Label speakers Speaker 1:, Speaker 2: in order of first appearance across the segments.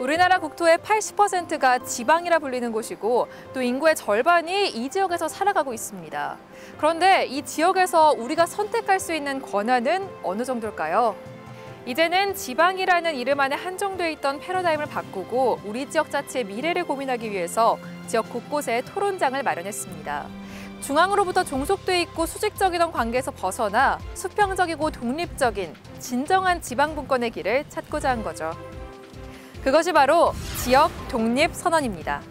Speaker 1: 우리나라 국토의 80%가 지방이라 불리는 곳이고 또 인구의 절반이 이 지역에서 살아가고 있습니다. 그런데 이 지역에서 우리가 선택할 수 있는 권한은 어느 정도일까요? 이제는 지방이라는 이름 안에 한정돼 있던 패러다임을 바꾸고 우리 지역 자체의 미래를 고민하기 위해서 지역 곳곳에 토론장을 마련했습니다. 중앙으로부터 종속돼 있고 수직적이던 관계에서 벗어나 수평적이고 독립적인 진정한 지방분권의 길을 찾고자 한 거죠. 그것이 바로 지역 독립 선언입니다.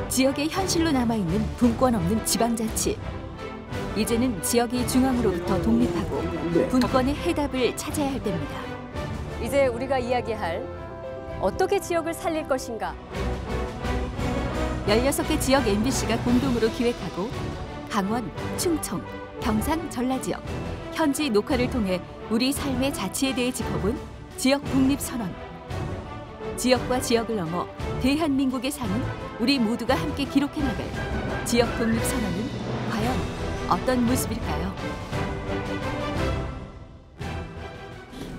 Speaker 2: 지역의 현실로 남아있는 분권 없는 지방자치. 이제는 지역이 중앙으로부터 독립하고 분권의 해답을 찾아야 할 때입니다.
Speaker 3: 이제 우리가 이야기할 어떻게 지역을 살릴 것인가.
Speaker 2: 16개 지역 MBC가 공동으로 기획하고 강원, 충청, 경상, 전라 지역, 현지 녹화를 통해 우리 삶의 자치에 대해 짚어본 지역 독립선언. 지역과 지역을 넘어 대한민국의 삶은 우리 모두가 함께 기록해 나갈 지역 독립선언은 과연 어떤 모습일까요?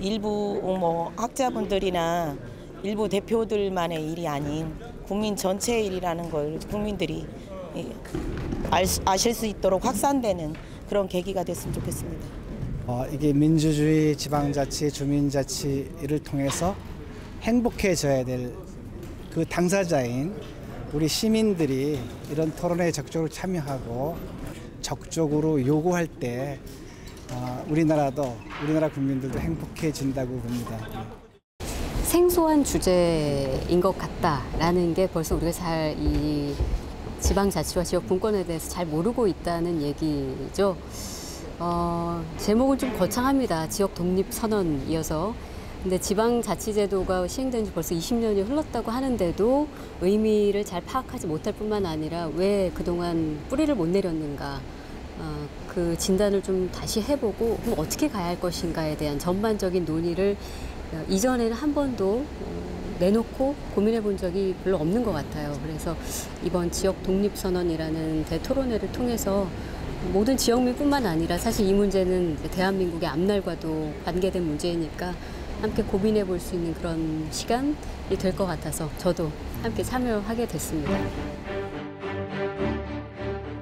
Speaker 4: 일부 학자분들이나 일부 대표들만의 일이 아닌 국민 전체의 일이라는 걸 국민들이 아실 수 있도록 확산되는 그런 계기가 됐으면 좋겠습니다.
Speaker 5: 이게 민주주의 지방자치, 주민자치를 통해서 행복해져야 될 그 당사자인 우리 시민들이 이런 토론에 적극적으로 참여하고 적극적으로 요구할 때 우리나라 국민들도 행복해진다고 봅니다.
Speaker 3: 생소한 주제인 것 같다라는 게 벌써 우리가 이 지방자치와 지역 분권에 대해서 잘 모르고 있다는 얘기죠. 제목은 좀 거창합니다. 지역 독립선언이어서. 근데 지방자치제도가 시행된 지 벌써 20년이 흘렀다고 하는데도 의미를 잘 파악하지 못할 뿐만 아니라 왜 그동안 뿌리를 못 내렸는가, 그 진단을 좀 다시 해보고 그럼 어떻게 가야 할 것인가에 대한 전반적인 논의를 이전에는 한 번도 내놓고 고민해 본 적이 별로 없는 것 같아요. 그래서 이번 지역 독립선언이라는 대토론회를 통해서 모든 지역민뿐만 아니라 사실 이 문제는 대한민국의 앞날과도 관계된 문제이니까 함께 고민해 볼 수 있는 그런 시간이 될 것 같아서 저도 함께 참여하게 됐습니다.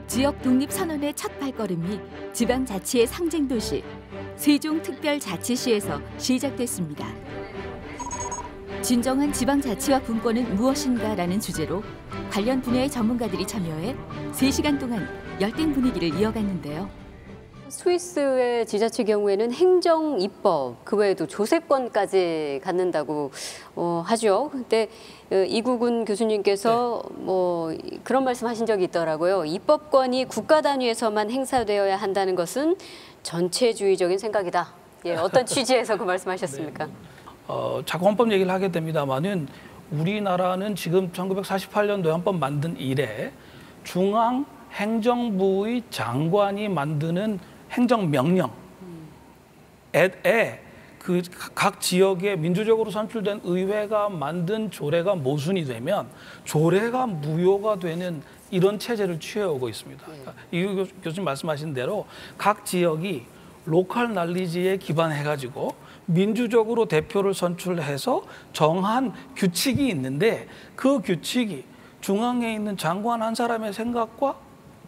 Speaker 2: 지역 독립선언의 첫 발걸음이 지방자치의 상징도시 세종특별자치시에서 시작됐습니다. 진정한 지방자치와 분권은 무엇인가라는 주제로 관련 분야의 전문가들이 참여해 3시간 동안 열띤 분위기를 이어갔는데요.
Speaker 3: 스위스의 지자체 경우에는 행정 입법, 그 외에도 조세권까지 갖는다고 하죠. 근데 이국은 교수님께서 그런 말씀하신 적이 있더라고요. 입법권이 국가 단위에서만 행사되어야 한다는 것은 전체주의적인 생각이다. 예, 어떤 취지에서 그 말씀하셨습니까?
Speaker 6: 네. 자꾸 헌법 얘기를 하게 됩니다만은 우리나라는 지금 1948년도에 헌법 만든 이래 중앙 행정부의 장관이 만드는 행정명령에 그 각 지역에 민주적으로 선출된 의회가 만든 조례가 모순이 되면 조례가 무효가 되는 이런 체제를 취해오고 있습니다. 그러니까 이 교수님 말씀하신 대로 각 지역이 로컬 날리지에 기반해가지고 민주적으로 대표를 선출해서 정한 규칙이 있는데 그 규칙이 중앙에 있는 장관 한 사람의 생각과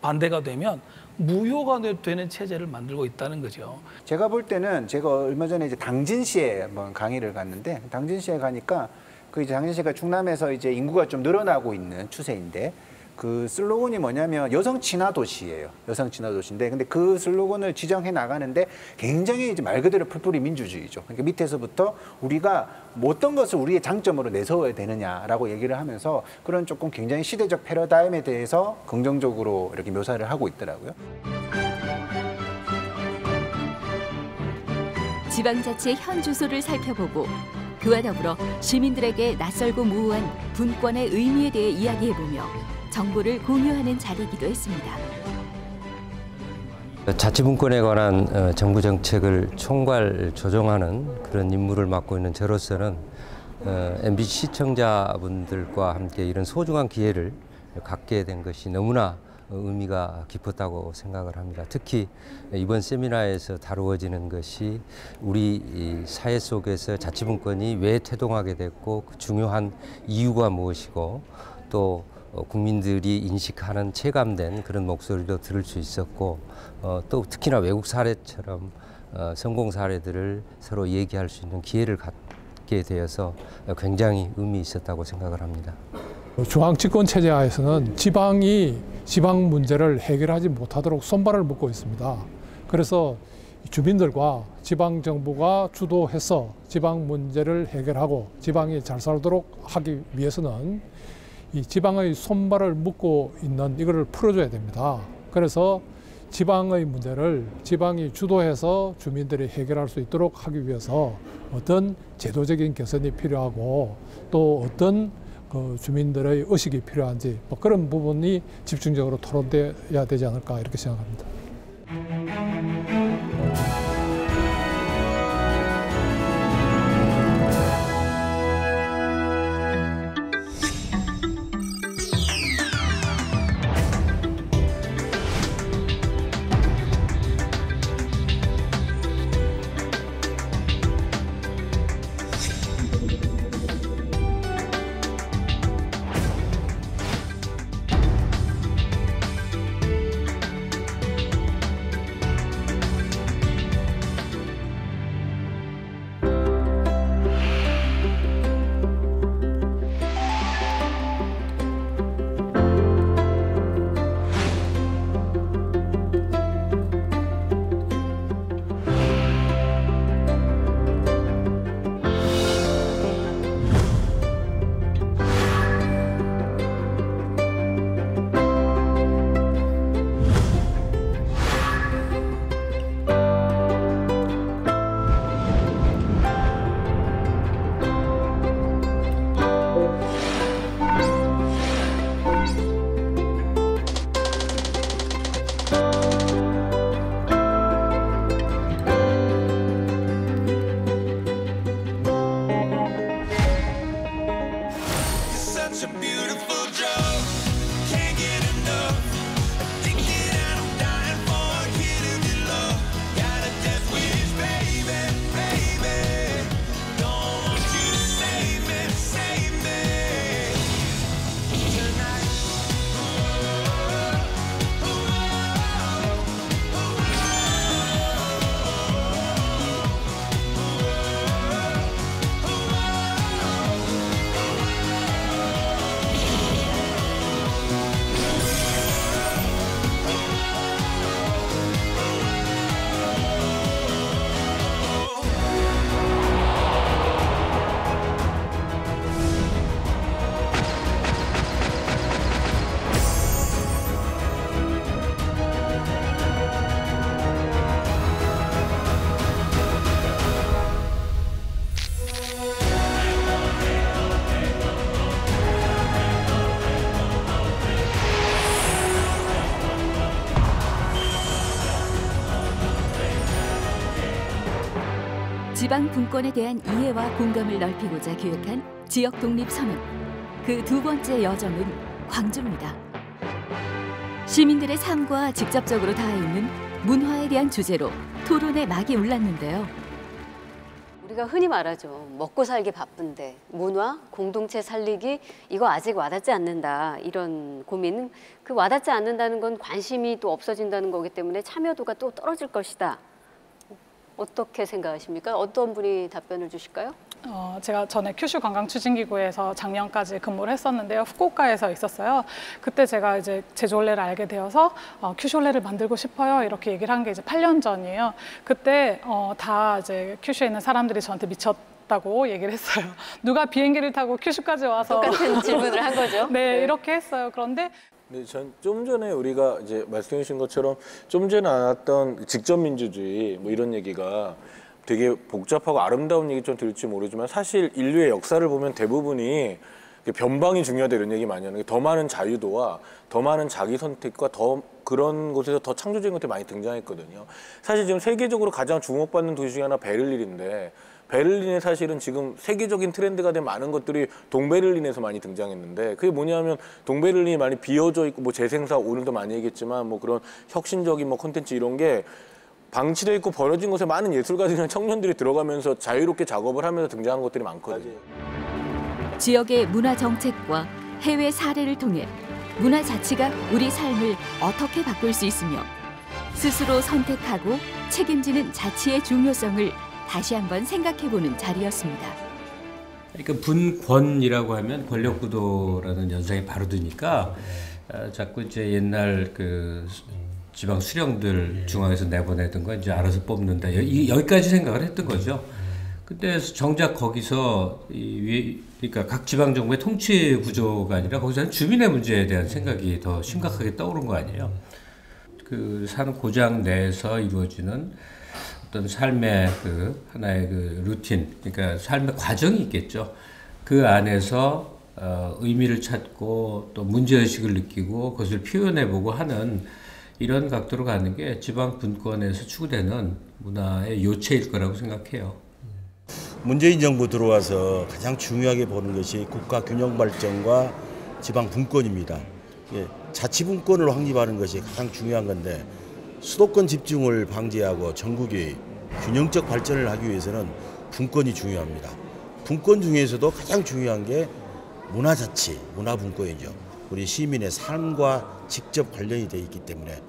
Speaker 6: 반대가 되면 무효가 되는 체제를 만들고 있다는 거죠.
Speaker 7: 제가 볼 때는 제가 얼마 전에 이제 당진시에 한번 강의를 갔는데 당진시에 가니까 그 이제 당진시가 충남에서 이제 인구가 좀 늘어나고 있는 추세인데 그 슬로건이 뭐냐면 여성 친화 도시예요. 여성 친화 도시인데 근데 그 슬로건을 지정해 나가는데 굉장히 이제 말 그대로 풀뿌리 민주주의죠. 그러니까 밑에서부터 우리가 어떤 것을 우리의 장점으로 내세워야 되느냐라고 얘기를 하면서 그런 조금 굉장히 시대적 패러다임에 대해서 긍정적으로 이렇게 묘사를 하고 있더라고요.
Speaker 2: 지방자치의 현 주소를 살펴보고 그와 더불어 시민들에게 낯설고 모호한 분권의 의미에 대해 이야기해보며 정보를 공유하는 자리이기도 했습니다.
Speaker 8: 자치분권에 관한 정부 정책을 총괄 조정하는 그런 임무를 맡고 있는 저로서는 MBC 시청자분들과 함께 이런 소중한 기회를 갖게 된 것이 너무나 의미가 깊었다고 생각을 합니다. 특히 이번 세미나에서 다루어지는 것이 우리 사회 속에서 자치분권이 왜 태동하게 됐고 그 중요한 이유가 무엇이고 또 국민들이 인식하는 체감된 그런 목소리도 들을 수 있었고 또 특히나 외국 사례처럼 성공 사례들을 서로 얘기할 수 있는 기회를 갖게 되어서 굉장히 의미 있었다고 생각을 합니다.
Speaker 9: 중앙집권 체제 하에서는 지방이 지방 문제를 해결하지 못하도록 손발을 묶고 있습니다. 그래서 주민들과 지방정부가 주도해서 지방 문제를 해결하고 지방이 잘 살도록 하기 위해서는 이 지방의 손발을 묶고 있는 이거를 풀어줘야 됩니다. 그래서 지방의 문제를 지방이 주도해서 주민들이 해결할 수 있도록 하기 위해서 어떤 제도적인 개선이 필요하고 또 어떤 그 주민들의 의식이 필요한지 뭐 그런 부분이 집중적으로 토론돼야 되지 않을까 이렇게 생각합니다.
Speaker 2: 지방 분권에 대한 이해와 공감을 넓히고자 기획한 지역 독립 선언. 그 두 번째 여정은 광주입니다. 시민들의 삶과 직접적으로 닿아 있는 문화에 대한 주제로 토론의 막이 올랐는데요.
Speaker 3: 우리가 흔히 말하죠. 먹고 살기 바쁜데 문화, 공동체 살리기 이거 아직 와닿지 않는다. 이런 고민은 그 와닿지 않는다는 건 관심이 또 없어진다는 거기 때문에 참여도가 또 떨어질 것이다. 어떻게 생각하십니까? 어떤 분이 답변을 주실까요?
Speaker 10: 제가 전에 큐슈 관광추진기구에서 작년까지 근무를 했었는데요. 후쿠오카에서 있었어요. 그때 제가 이제 제주올레를 알게 되어서 큐슈올레를 만들고 싶어요. 이렇게 얘기를 한 게 이제 8년 전이에요. 그때 다 이제 큐슈에 있는 사람들이 저한테 미쳤다고 얘기를 했어요. 누가 비행기를 타고 큐슈까지 와서
Speaker 3: 똑같은 질문을 한 거죠.
Speaker 10: 네, 이렇게 했어요. 그런데
Speaker 11: 네, 전 좀 전에 우리가 이제 말씀해 주신 것처럼 좀 전에 나왔던 직접 민주주의 뭐 이런 얘기가 되게 복잡하고 아름다운 얘기처럼 들릴지 모르지만 사실 인류의 역사를 보면 대부분이 변방이 중요하다 이런 얘기 많이 하는 게 더 많은 자유도와 더 많은 자기 선택과 더 그런 곳에서 더 창조적인 것들이 많이 등장했거든요. 사실 지금 세계적으로 가장 주목받는 도시 중에 하나 베를린인데 베를린에 사실은 지금 세계적인 트렌드가 된 많은 것들이 동베를린에서 많이 등장했는데 그게 뭐냐면 동베를린이 많이 비어져 있고 뭐 재생사 오늘도 많이 얘기했지만 뭐 그런 혁신적인 뭐 콘텐츠 이런 게 방치되어 있고 버려진 곳에 많은 예술가들이나 청년들이 들어가면서 자유롭게 작업을 하면서 등장한 것들이 많거든요.
Speaker 2: 지역의 문화 정책과 해외 사례를 통해 문화 자치가 우리 삶을 어떻게 바꿀 수 있으며 스스로 선택하고 책임지는 자치의 중요성을 다시 한번 생각해보는 자리였습니다.
Speaker 8: 그러니까 분권이라고 하면 권력구도라는 연상이 바로 드니까 자꾸 이제 옛날 그 지방 수령들 중앙에서 내보내던 거 이제 알아서 뽑는다 여기까지 생각을 했던 거죠. 근데 정작 거기서 그러니까 각 지방 정부의 통치 구조가 아니라 거기서는 주민의 문제에 대한 생각이 더 심각하게 떠오른 거 아니에요. 그 사는 고장 내에서 이루어지는 어떤 삶의 그 하나의 그 루틴, 그러니까 삶의 과정이 있겠죠. 그 안에서 의미를 찾고 또 문제의식을 느끼고 그것을 표현해보고 하는 이런 각도로 가는 게 지방 분권에서 추구되는 문화의 요체일 거라고 생각해요.
Speaker 12: 문재인 정부 들어와서 가장 중요하게 보는 것이 국가 균형 발전과 지방 분권입니다. 자치분권을 확립하는 것이 가장 중요한 건데 수도권 집중을 방지하고 전국이 균형적 발전을 하기 위해서는 분권이 중요합니다. 분권 중에서도 가장 중요한 게 문화자치, 문화분권이죠. 우리 시민의 삶과 직접 관련이 되어 있기 때문에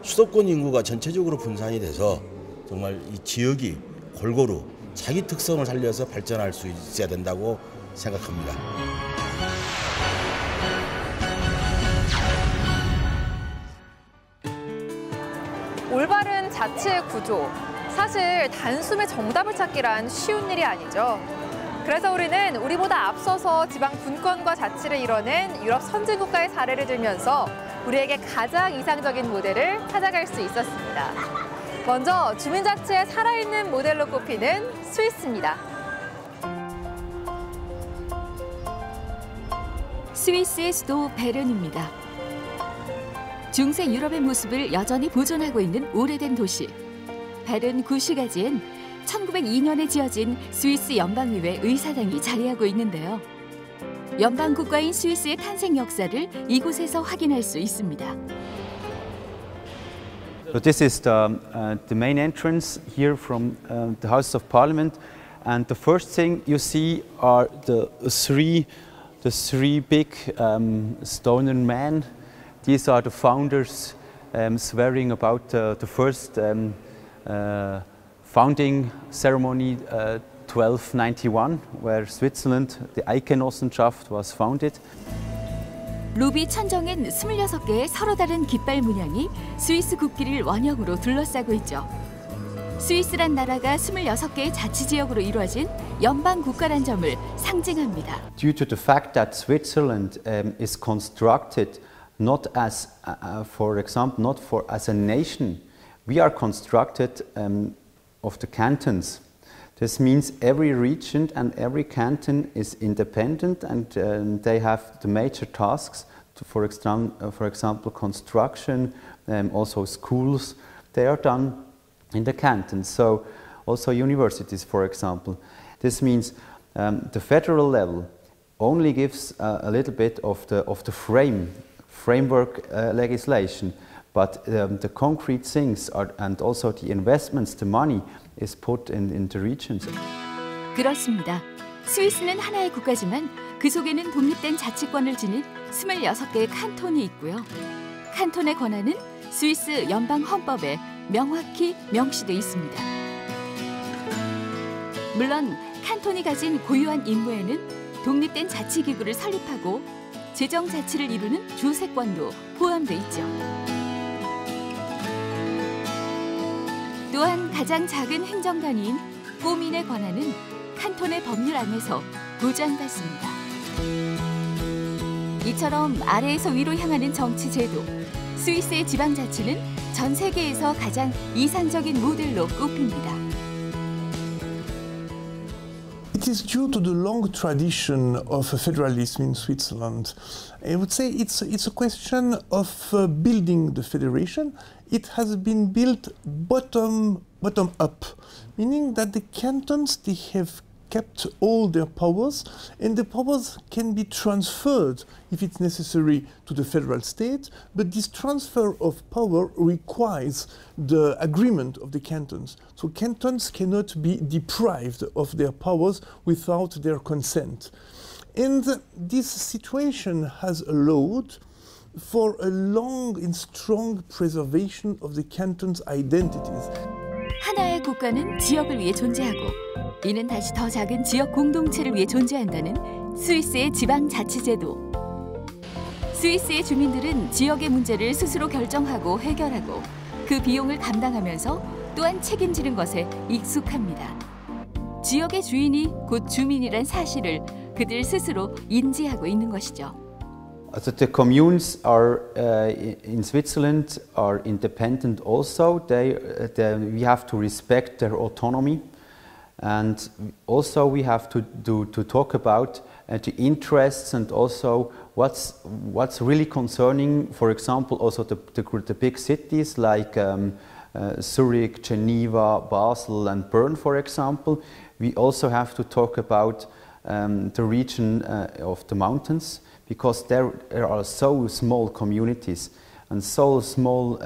Speaker 12: 수도권 인구가 전체적으로 분산이 돼서 정말 이 지역이 골고루 자기 특성을 살려서 발전할 수 있어야 된다고 생각합니다.
Speaker 1: 올바른 자치의 구조, 사실 단숨에 정답을 찾기란 쉬운 일이 아니죠. 그래서 우리는 우리보다 앞서서 지방 분권과 자치를 이뤄낸 유럽 선진국가의 사례를 들면서 우리에게 가장 이상적인 모델을 찾아갈 수 있었습니다. 먼저 주민자치의 살아있는 모델로 꼽히는 스위스입니다.
Speaker 2: 스위스의 수도 베른입니다. 중세 유럽의 모습을 여전히 보존하고 있는 오래된 도시. 베른 구시가지엔 1902년에 지어진 스위스 연방의회 의사당이 자리하고 있는데요. 연방 국가인 스위스의 탄생 역사를 이곳에서 확인할 수 있습니다.
Speaker 13: So this is the main entrance here from the House of Parliament, and the first thing you see are the three big stone men. These are the founders swearing about the first founding ceremony 1291, where Switzerland, the Eidgenossenschaft, was founded.
Speaker 2: 로비 천정엔 26개의 서로 다른 깃발 문양이 스위스 국기를 원형으로 둘러싸고 있죠. 스위스란 나라가 26개의 자치지역으로 이루어진 연방 국가란 점을 상징합니다.
Speaker 13: Due to the fact that Switzerland is constructed not as, for example, not for as a nation, we are constructed of the cantons. This means every region and every canton is independent, and they have the major tasks, for example, construction, also schools. They are done in the cantons. So also universities, for example. This means the federal level only gives a little bit of the framework legislation, but the concrete things and also the investments, the money, is put in the regions.
Speaker 2: 그렇습니다. 스위스는 하나의 국가지만 그 속에는 독립된 자치권을 지닌 26개의 칸톤이 있고요. 칸톤의 권한은 스위스 연방 헌법에 명확히 명시돼 있습니다. 물론 칸톤이 가진 고유한 임무에는 독립된 자치기구를 설립하고 재정자치를 이루는 주세권도 포함돼 있죠. 또한 가장 작은 행정단위인 꼬민의 권한은 칸톤의 법률 안에서 보장받습니다. 이처럼 아래에서 위로 향하는 정치 제도, 스위스의 지방자치는 전 세계에서 가장 이상적인 모델로 꼽힙니다.
Speaker 14: It is due to the long tradition of federalism in Switzerland. I would say it's a question of building the federation. It has been built bottom up, meaning that the cantons, they have kept all their powers, and the powers can be transferred if it's necessary to the federal state, but this transfer of power requires the agreement of the cantons. So cantons cannot be deprived of their powers without their consent. And this situation has allowed for a long and strong preservation of the cantons' identities.
Speaker 2: 하나의 국가는 지역을 위해 존재하고 이는 다시 더 작은 지역 공동체를 위해 존재한다는 스위스의 지방자치제도. 스위스의 주민들은 지역의 문제를 스스로 결정하고 해결하고 그 비용을 감당하면서 또한 책임지는 것에 익숙합니다. 지역의 주인이 곧 주민이란 사실을 그들 스스로 인지하고 있는 것이죠.
Speaker 13: So the communes are in Switzerland are independent also. We have to respect their autonomy, and also we have to talk about the interests and also what's really concerning. For example, also the big cities like Zurich, Geneva, Basel, and Bern, for example. We also have to talk about the region of the mountains, because there are so small communities and so small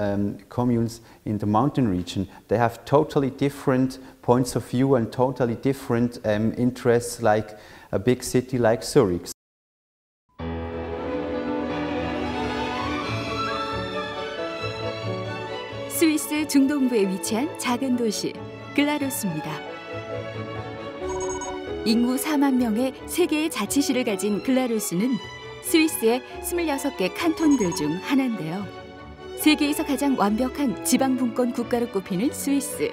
Speaker 13: communes in the mountain region. They have totally different points of view and totally different interests like a big city like Zurich.
Speaker 2: 스위스 중동부에 위치한 작은 도시 글라루스입니다. 인구 4만 명의 3개의 자치시를 가진 글라루스는 스위스의 26개 칸톤들 중 하나인데요. 세계에서 가장 완벽한 지방분권 국가로 꼽히는 스위스.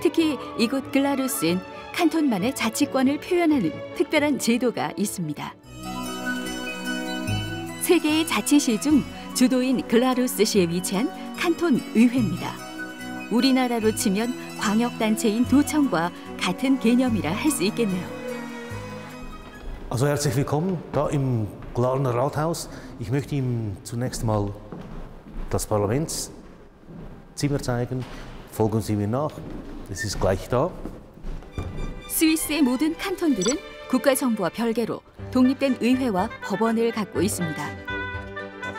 Speaker 2: 특히 이곳 글라루스엔 칸톤만의 자치권을 표현하는 특별한 제도가 있습니다. 3개의 자치시 중 주도인 글라루스시에 위치한 칸톤 의회입니다. 우리나라로 치면 광역단체인 도청과 같은 개념이라 할 수 있겠네요.
Speaker 15: Also herzlich willkommen da im Glarner Rathaus. Ich möchte Ihnen zunächst mal das Parlamentszimmer zeigen. Folgen Sie mir nach. Es ist gleich da.
Speaker 2: 스위스의 모든 칸톤들은 국가 정부와 별개로 독립된 의회와 법원을 갖고 있습니다.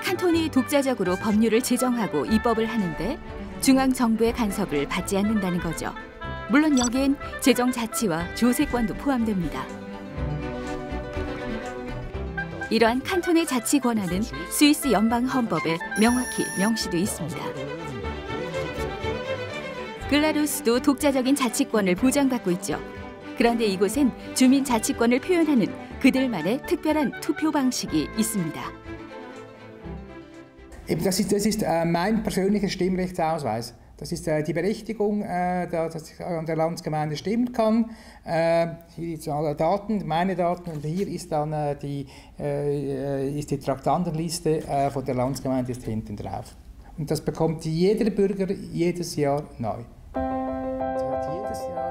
Speaker 2: 칸톤이 독자적으로 법률을 제정하고 입법을 하는데 중앙 정부의 간섭을 받지 않는다는 거죠. 물론 여기엔 재정 자치와 조세권도 포함됩니다. 이러한 칸톤의 자치 권한은 스위스 연방 헌법에 명확히 명시돼 있습니다. 글라루스도 독자적인 자치권을 보장받고 있죠. 그런데 이곳엔 주민 자치권을 표현하는 그들만의 특별한 투표 방식이 있습니다.
Speaker 16: Das ist mein persönlicher Stimmrechtsausweis. Das ist die Berechtigung, dass ich an der Landsgemeinde stimmen kann. Hier sind alle Daten, meine Daten, und hier ist dann die Traktandenliste von der Landsgemeinde ist hinten drauf. Und das bekommt jeder Bürger jedes Jahr neu.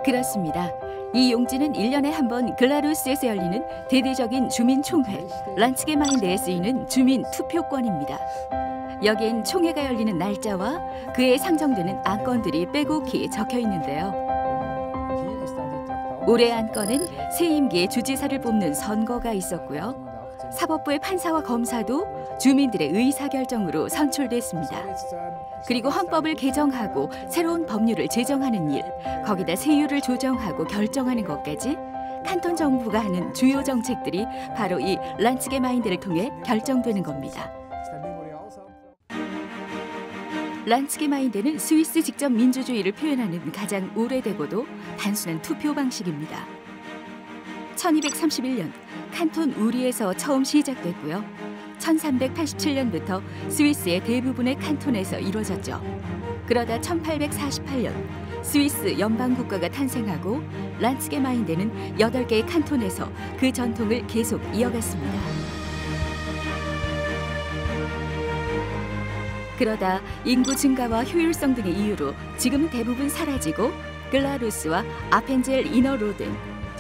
Speaker 2: 그렇습니다. 이 용지는 1년에 한 번 글라루스에서 열리는 대대적인 주민총회, 란츠게마인데에 쓰이는 주민 투표권입니다. 여기엔 총회가 열리는 날짜와 그에 상정되는 안건들이 빼곡히 적혀 있는데요. 올해 안건은 새 임기의 주지사를 뽑는 선거가 있었고요. 사법부의 판사와 검사도 주민들의 의사결정으로 선출됐습니다. 그리고 헌법을 개정하고 새로운 법률을 제정하는 일, 거기다 세율을 조정하고 결정하는 것까지 칸톤 정부가 하는 주요 정책들이 바로 이 란츠게마인데를 통해 결정되는 겁니다. 란츠게마인데는 스위스 직접 민주주의를 표현하는 가장 오래되고도 단순한 투표 방식입니다. 1231년 칸톤 우리에서 처음 시작됐고요. 1387년부터 스위스의 대부분의 칸톤에서 이루어졌죠. 그러다 1848년 스위스 연방국가가 탄생하고 란츠게마인데는 8개의 칸톤에서 그 전통을 계속 이어갔습니다. 그러다 인구 증가와 효율성 등의 이유로 지금은 대부분 사라지고 글라루스와 아펜젤 이너로덴,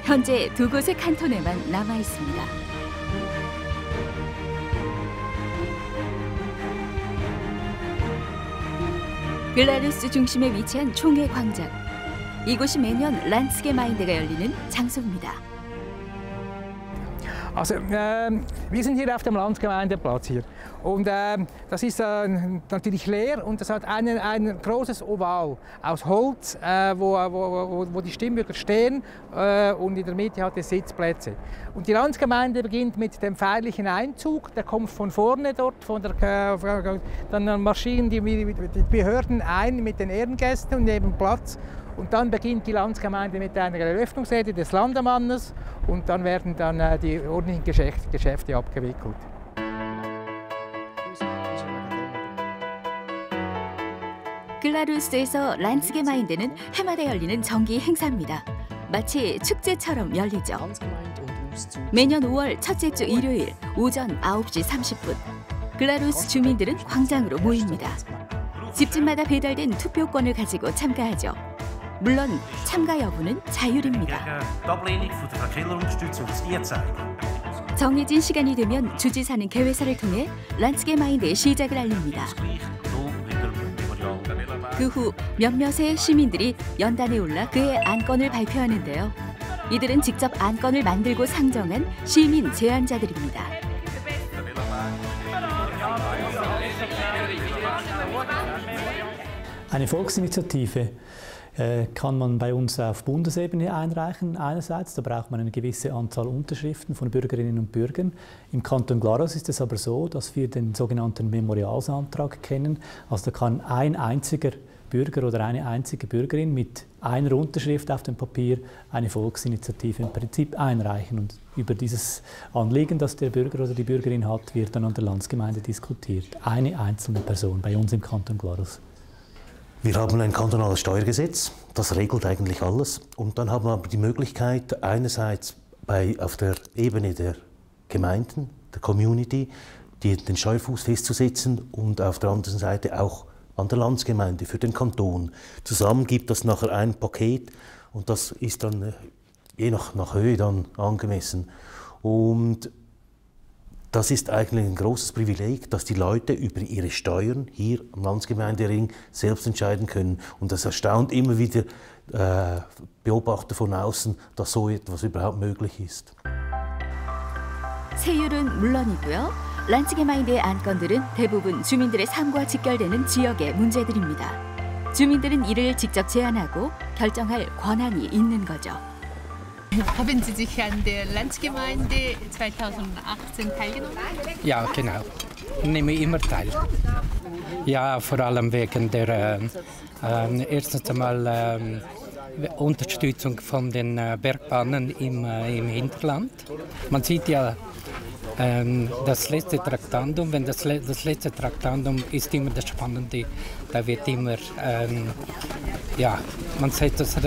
Speaker 2: 현재 두 곳의 칸톤에만 남아 있습니다. 글라루스 중심에 위치한 총회 광장. 이곳이 매년 란츠게마인데가 열리는 장소입니다.
Speaker 16: Also, wir sind hier auf dem Landsgemeindeplatz hier. Und das ist natürlich leer und das hat ein großes Oval aus Holz, wo die Stimmbürger stehen und in der Mitte hat es Sitzplätze. Und die Landsgemeinde beginnt mit dem feierlichen Einzug, der kommt von vorne dort, dann marschieren die Behörden ein mit den Ehrengästen und nehmen Platz. Und dann beginnt die Landsgemeinde mit einer Eröffnungsrede des Landemannes und dann werden dann die ordentlichen Geschäfte abgewickelt.
Speaker 2: 글라루스에서 란츠게마인데는 해마다 열리는 정기 행사입니다. 마치 축제처럼 열리죠. 매년 5월 첫째 주 일요일 오전 9시 30분 글라루스 주민들은 광장으로 모입니다. 집집마다 배달된 투표권을 가지고 참가하죠. 물론 참가 여부는 자율입니다. 정해진 시간이 되면 주지사는 개회사를 통해 란츠게마인데의 시작을 알립니다. 그 후 몇몇의 시민들이 연단에 올라 그의 안건을 발표하는데요. 이들은 직접 안건을 만들고 상정한 시민 제안자들입니다.
Speaker 17: Eine Volksinitiative kann man bei uns auf Bundesebene einreichen. Einerseits, da braucht man eine gewisse Anzahl Unterschriften von Bürgerinnen und Bürgern. Im Kanton Glarus ist es aber so, dass wir den sogenannten Memorialsantrag kennen. Also da kann ein einziger Bürger oder eine einzige Bürgerin mit einer Unterschrift auf dem Papier eine Volksinitiative im Prinzip einreichen. Und über dieses Anliegen, das der Bürger oder die Bürgerin hat, wird dann an der Landsgemeinde diskutiert. Eine einzelne Person bei uns im Kanton Glarus.
Speaker 15: Wir haben ein kantonales Steuergesetz, das regelt eigentlich alles. Und dann haben wir aber die Möglichkeit, einerseits auf der Ebene der Gemeinden, der Community, den Steuerfuß festzusetzen und auf der anderen Seite auch an der Landsgemeinde für den Kanton. Zusammen gibt das nachher ein Paket und das ist dann je nach Höhe dann angemessen. Und das ist eigentlich ein großes Privileg, dass die Leute über ihre Steuern hier am Landsgemeindering selbst entscheiden können. Und das erstaunt immer wieder Beobachter von außen, dass so etwas überhaupt möglich ist.
Speaker 2: 세율은 물론이고요. 란츠게마인데의 안건들은 대부분 주민들의 삶과 직결되는 지역의 문제들입니다. 주민들은 이를 직접 제안하고 결정할 권한이 있는 거죠.
Speaker 18: Haben Sie sich an der Landsgemeinde 2018 teilgenommen?
Speaker 19: Ja, genau. Ich nehme immer teil. Ja, vor allem wegen der erstens einmal Unterstützung von den Bergbahnen im Hinterland. Man sieht ja das letzte Traktandum, wenn das letzte Traktandum ist immer das Spannende, da wird immer, ja, man setzt das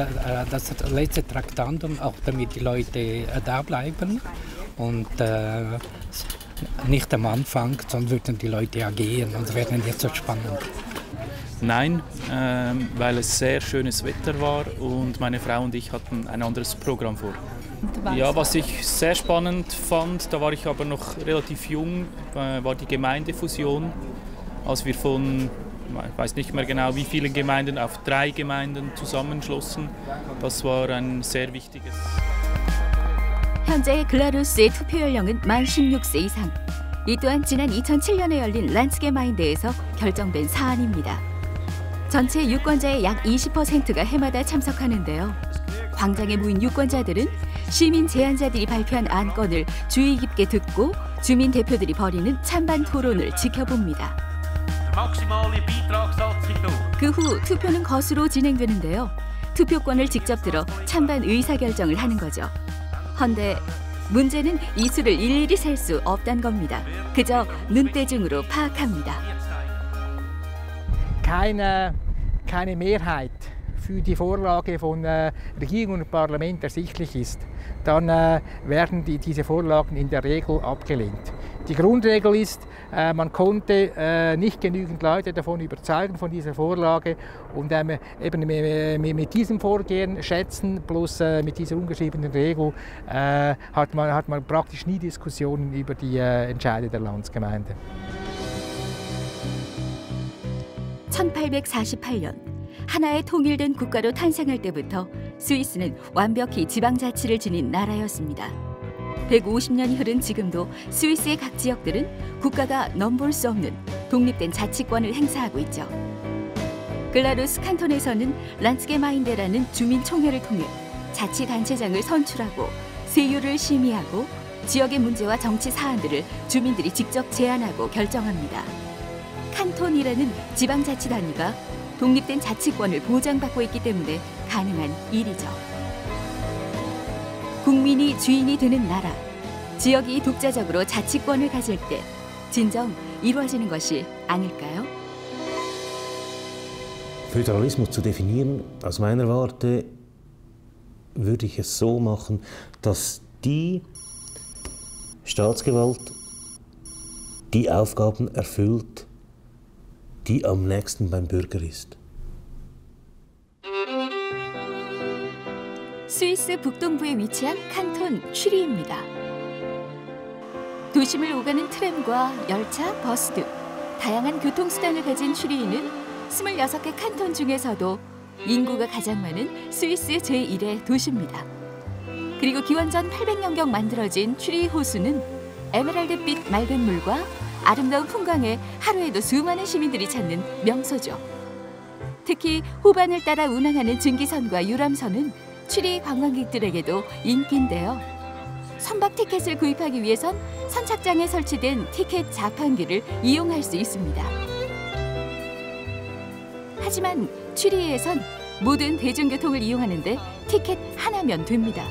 Speaker 19: letzte Traktandum, auch damit die Leute da bleiben und nicht am Anfang, sonst würden die Leute ja gehen und es wäre nicht so spannend.
Speaker 20: Nein, weil es sehr schönes Wetter war und meine Frau und ich hatten ein anderes Programm vor. Ja, was ich sehr spannend fand, da war ich aber noch relativ jung, war die Gemeindefusion, als wir von, ich weiß nicht mehr genau wie viele Gemeinden, auf 3 Gemeinden zusammenschlossen. Das war ein sehr wichtiges.
Speaker 2: 현재 글라루스의 투표 연령은 만 16세 이상. 이 또한 지난 2007년에 열린 란츠게마인데에서 결정된 사안입니다. 전체 유권자의 약 20%가 해마다 참석하는데요. 광장에 모인 유권자들은 시민 제안자들이 발표한 안건을 주의 깊게 듣고 주민 대표들이 벌이는 찬반 토론을 지켜봅니다. 그 후 투표는 거수로 진행되는데요. 투표권을 직접 들어 찬반 의사결정을 하는 거죠. 헌데 문제는 이 수를 일일이 셀 수 없다는 겁니다. 그저 눈대중으로 파악합니다.
Speaker 16: Keine Mehrheit für die Vorlage von Regierung und Parlament ersichtlich ist, dann werden diese Vorlagen in der Regel abgelehnt. Die Grundregel ist, man konnte nicht genügend Leute davon überzeugen, von dieser Vorlage. Und eben mit diesem Vorgehen, Schätzen plus mit dieser ungeschriebenen Regel, hat man praktisch nie Diskussionen über die Entscheide der Landsgemeinde.
Speaker 2: 1848년 하나의 통일된 국가로 탄생할 때부터 스위스는 완벽히 지방자치를 지닌 나라였습니다. 150년이 흐른 지금도 스위스의 각 지역들은 국가가 넘볼 수 없는 독립된 자치권을 행사하고 있죠. 글라루스 칸톤에서는 란츠게마인데라는 주민총회를 통해 자치단체장을 선출하고 세율을 심의하고 지역의 문제와 정치 사안들을 주민들이 직접 제안하고 결정합니다. 칸톤이라는 지방자치 단위가 독립된 자치권을 보장받고 있기 때문에 가능한 일이죠. 국민이 주인이 되는 나라, 지역이 독자적으로 자치권을 가질 때 진정 이루어지는 것이 아닐까요?
Speaker 15: Föderalismus zu definieren, aus meiner Warte würde ich es so machen, dass die Staatsgewalt die Aufgaben erfüllt, die am nächsten beim Bürger ist.
Speaker 2: 스위스 북동부에 위치한 칸톤 슈리입니다. 도심을 오가는 트램과 열차, 버스 등 다양한 교통수단을 가진 슈리는 26개 칸톤 중에서도 인구가 가장 많은 스위스 제1의 도시입니다. 그리고 기원전 800년경 만들어진 슈리 호수는 에메랄드빛 맑은 물과 아름다운 풍광에 하루에도 수많은 시민들이 찾는 명소죠. 특히 호반을 따라 운항하는 증기선과 유람선은 슈리 관광객들에게도 인기인데요. 선박 티켓을 구입하기 위해선 선착장에 설치된 티켓 자판기를 이용할 수 있습니다. 하지만 슈리에선 모든 대중교통을 이용하는데 티켓 하나면 됩니다.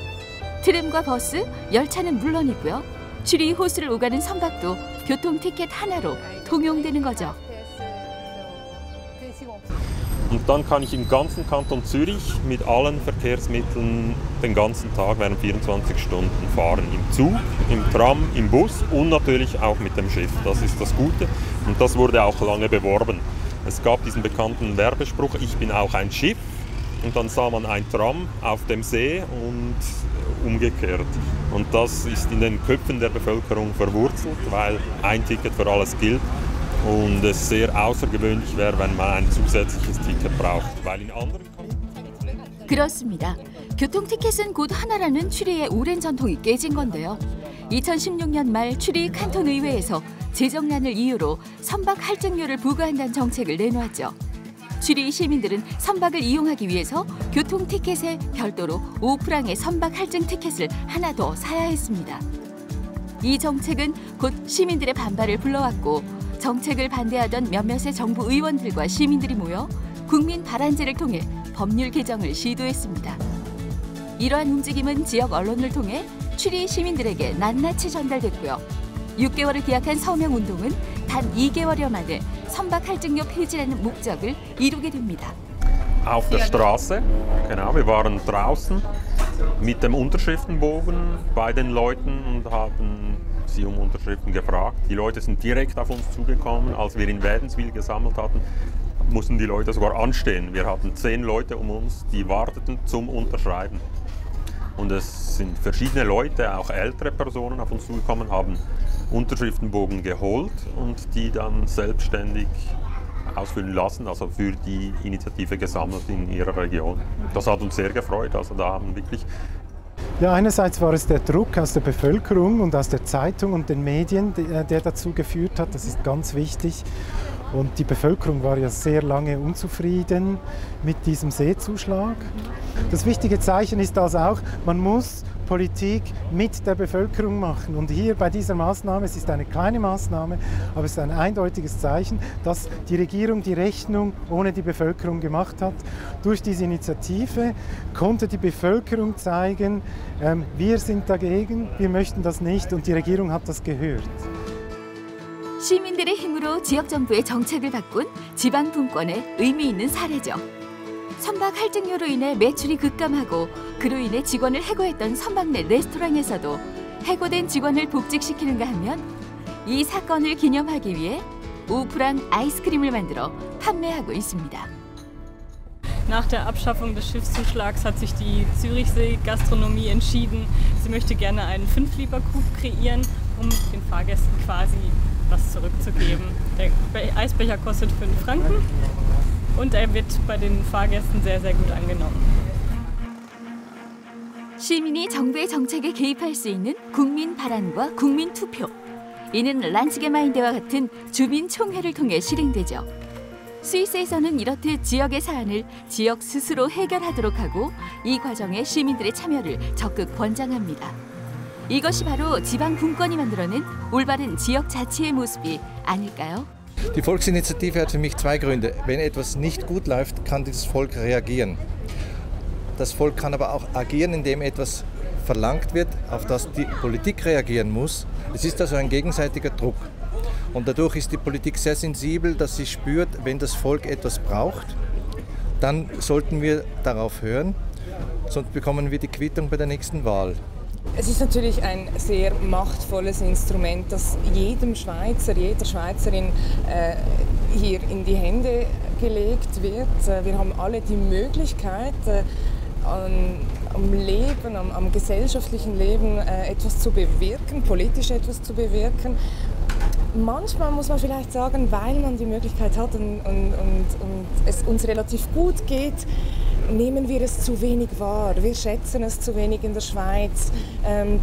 Speaker 2: 트램과 버스, 열차는 물론이고요. 슈리 호수를 오가는 선박도 교통 티켓 하나로 통용되는 거죠.
Speaker 21: Und dann kann ich im ganzen Kanton Zürich mit allen Verkehrsmitteln den ganzen Tag während 24 Stunden fahren. Im Zug, im Tram, im Bus und natürlich auch mit dem Schiff. Das ist das Gute und das wurde auch lange beworben. Es gab diesen bekannten Werbespruch, ich bin auch ein Schiff. Und dann sah man ein Tram auf dem See und umgekehrt. Und das ist in den Köpfen der Bevölkerung verwurzelt, weil ein Ticket für alles gilt. Und es sehr außergewöhnlich wäre, wenn man ein zusätzliches Ticket braucht. Weil in anderen
Speaker 2: 그렇습니다. 교통티켓은 곧 하나라는 추리의 오랜 전통이 깨진 건데요. 2016년 말 추리 칸톤 의회에서 재정난을 이유로 선박 할증료를 부과한다는 정책을 내놓았죠. 추리 시민들은 선박을 이용하기 위해서 교통티켓에 별도로 5프랑의 선박 할증 티켓을 하나 더 사야 했습니다. 이 정책은 곧 시민들의 반발을 불러왔고 정책을 반대하던 몇몇의 정부 의원들과 시민들이 모여 국민 발안제를 통해 법률 개정을 시도했습니다. 이러한 움직임은 지역 언론을 통해 추리 시민들에게 낱낱이 전달됐고요. 6개월을 기약한 서명운동은 단 2개월여 만에 선박 할증료 폐지라는 목적을 이루게 됩니다.
Speaker 21: auf der Straße, genau, wir waren draußen mit dem Unterschriftenbogen bei den Leuten und haben sie um Unterschriften gefragt. Die Leute sind direkt auf uns zugekommen. Als wir in Wädenswil gesammelt hatten, mussten die Leute sogar anstehen. Wir hatten 10 Leute um uns, die warteten zum Unterschreiben. Und es sind verschiedene Leute, auch ältere Personen, auf uns zugekommen, haben Unterschriftenbogen geholt und die dann selbstständig ausfüllen lassen, also für die Initiative gesammelt in ihrer Region. Das hat uns sehr gefreut. Also da haben wirklich
Speaker 4: Ja, einerseits war es der Druck aus der Bevölkerung und aus der Zeitung und den Medien, der dazu geführt hat. Das ist ganz wichtig. Und die Bevölkerung war ja sehr lange unzufrieden mit diesem Seezuschlag. Das wichtige Zeichen ist also auch, man muss Politik mit der Bevölkerung machen. Und hier bei dieser Maßnahme, es ist eine kleine Maßnahme, aber es ist ein eindeutiges Zeichen, dass die Regierung die Rechnung ohne die Bevölkerung gemacht hat. Durch diese Initiative konnte die Bevölkerung zeigen, wir sind dagegen, wir möchten das nicht und die Regierung hat das gehört.
Speaker 2: 시민들의 힘으로 지역정부의 정책을 바꾼 지방분권의 의미 있는 사례죠. 선박 할증료로 인해 매출이 급감하고 그로 인해 직원을 해고했던 선박 내 레스토랑에서도 해고된 직원을 복직시키는가 하면 이 사건을 기념하기 위해 우프랑 아이스크림을 만들어 판매하고 있습니다.
Speaker 22: Nach der Abschaffung des Schiffszuschlags hat sich die Zürichsee-Gastronomie entschieden, sie möchte gerne einen 5-Liter-Krug kreieren, um den Fahrgästen quasi was zurückzugeben. Der Eisbecher kostet 5 Franken und er wird bei den Fahrgästen sehr, sehr gut angenommen.
Speaker 2: 시민이 정부의 정책에 개입할 수 있는 국민 발안과 국민 투표. 이는 란츠게마인데와 같은 주민 총회를 통해 실행되죠. 스위스에서는 이렇듯 지역의 사안을 지역 스스로 해결하도록 하고 이 과정에 시민들의 참여를 적극 권장합니다. 이것이 바로 지방 분권이 만들어낸 올바른 지역 자치의 모습이 아닐까요?
Speaker 23: Die Volksinitiative hat für mich 2 Gründe. Wenn etwas nicht gut läuft, kann das Volk reagieren. Das Volk kann aber auch agieren, indem etwas verlangt wird, auf das die Politik reagieren muss. Es ist also ein gegenseitiger Druck. Und dadurch ist die Politik sehr sensibel, dass sie spürt, wenn das Volk etwas braucht, dann sollten wir darauf hören, sonst bekommen wir die Quittung bei der nächsten Wahl.
Speaker 24: Es ist natürlich ein sehr machtvolles Instrument, das jedem Schweizer, jeder Schweizerin hier in die Hände gelegt wird. Wir haben alle die Möglichkeit, am Leben, am gesellschaftlichen Leben etwas zu bewirken, politisch etwas zu bewirken. Manchmal muss man vielleicht sagen, weil man die Möglichkeit hat und es uns relativ gut geht, nehmen wir es zu wenig wahr. Wir schätzen es zu wenig in der Schweiz,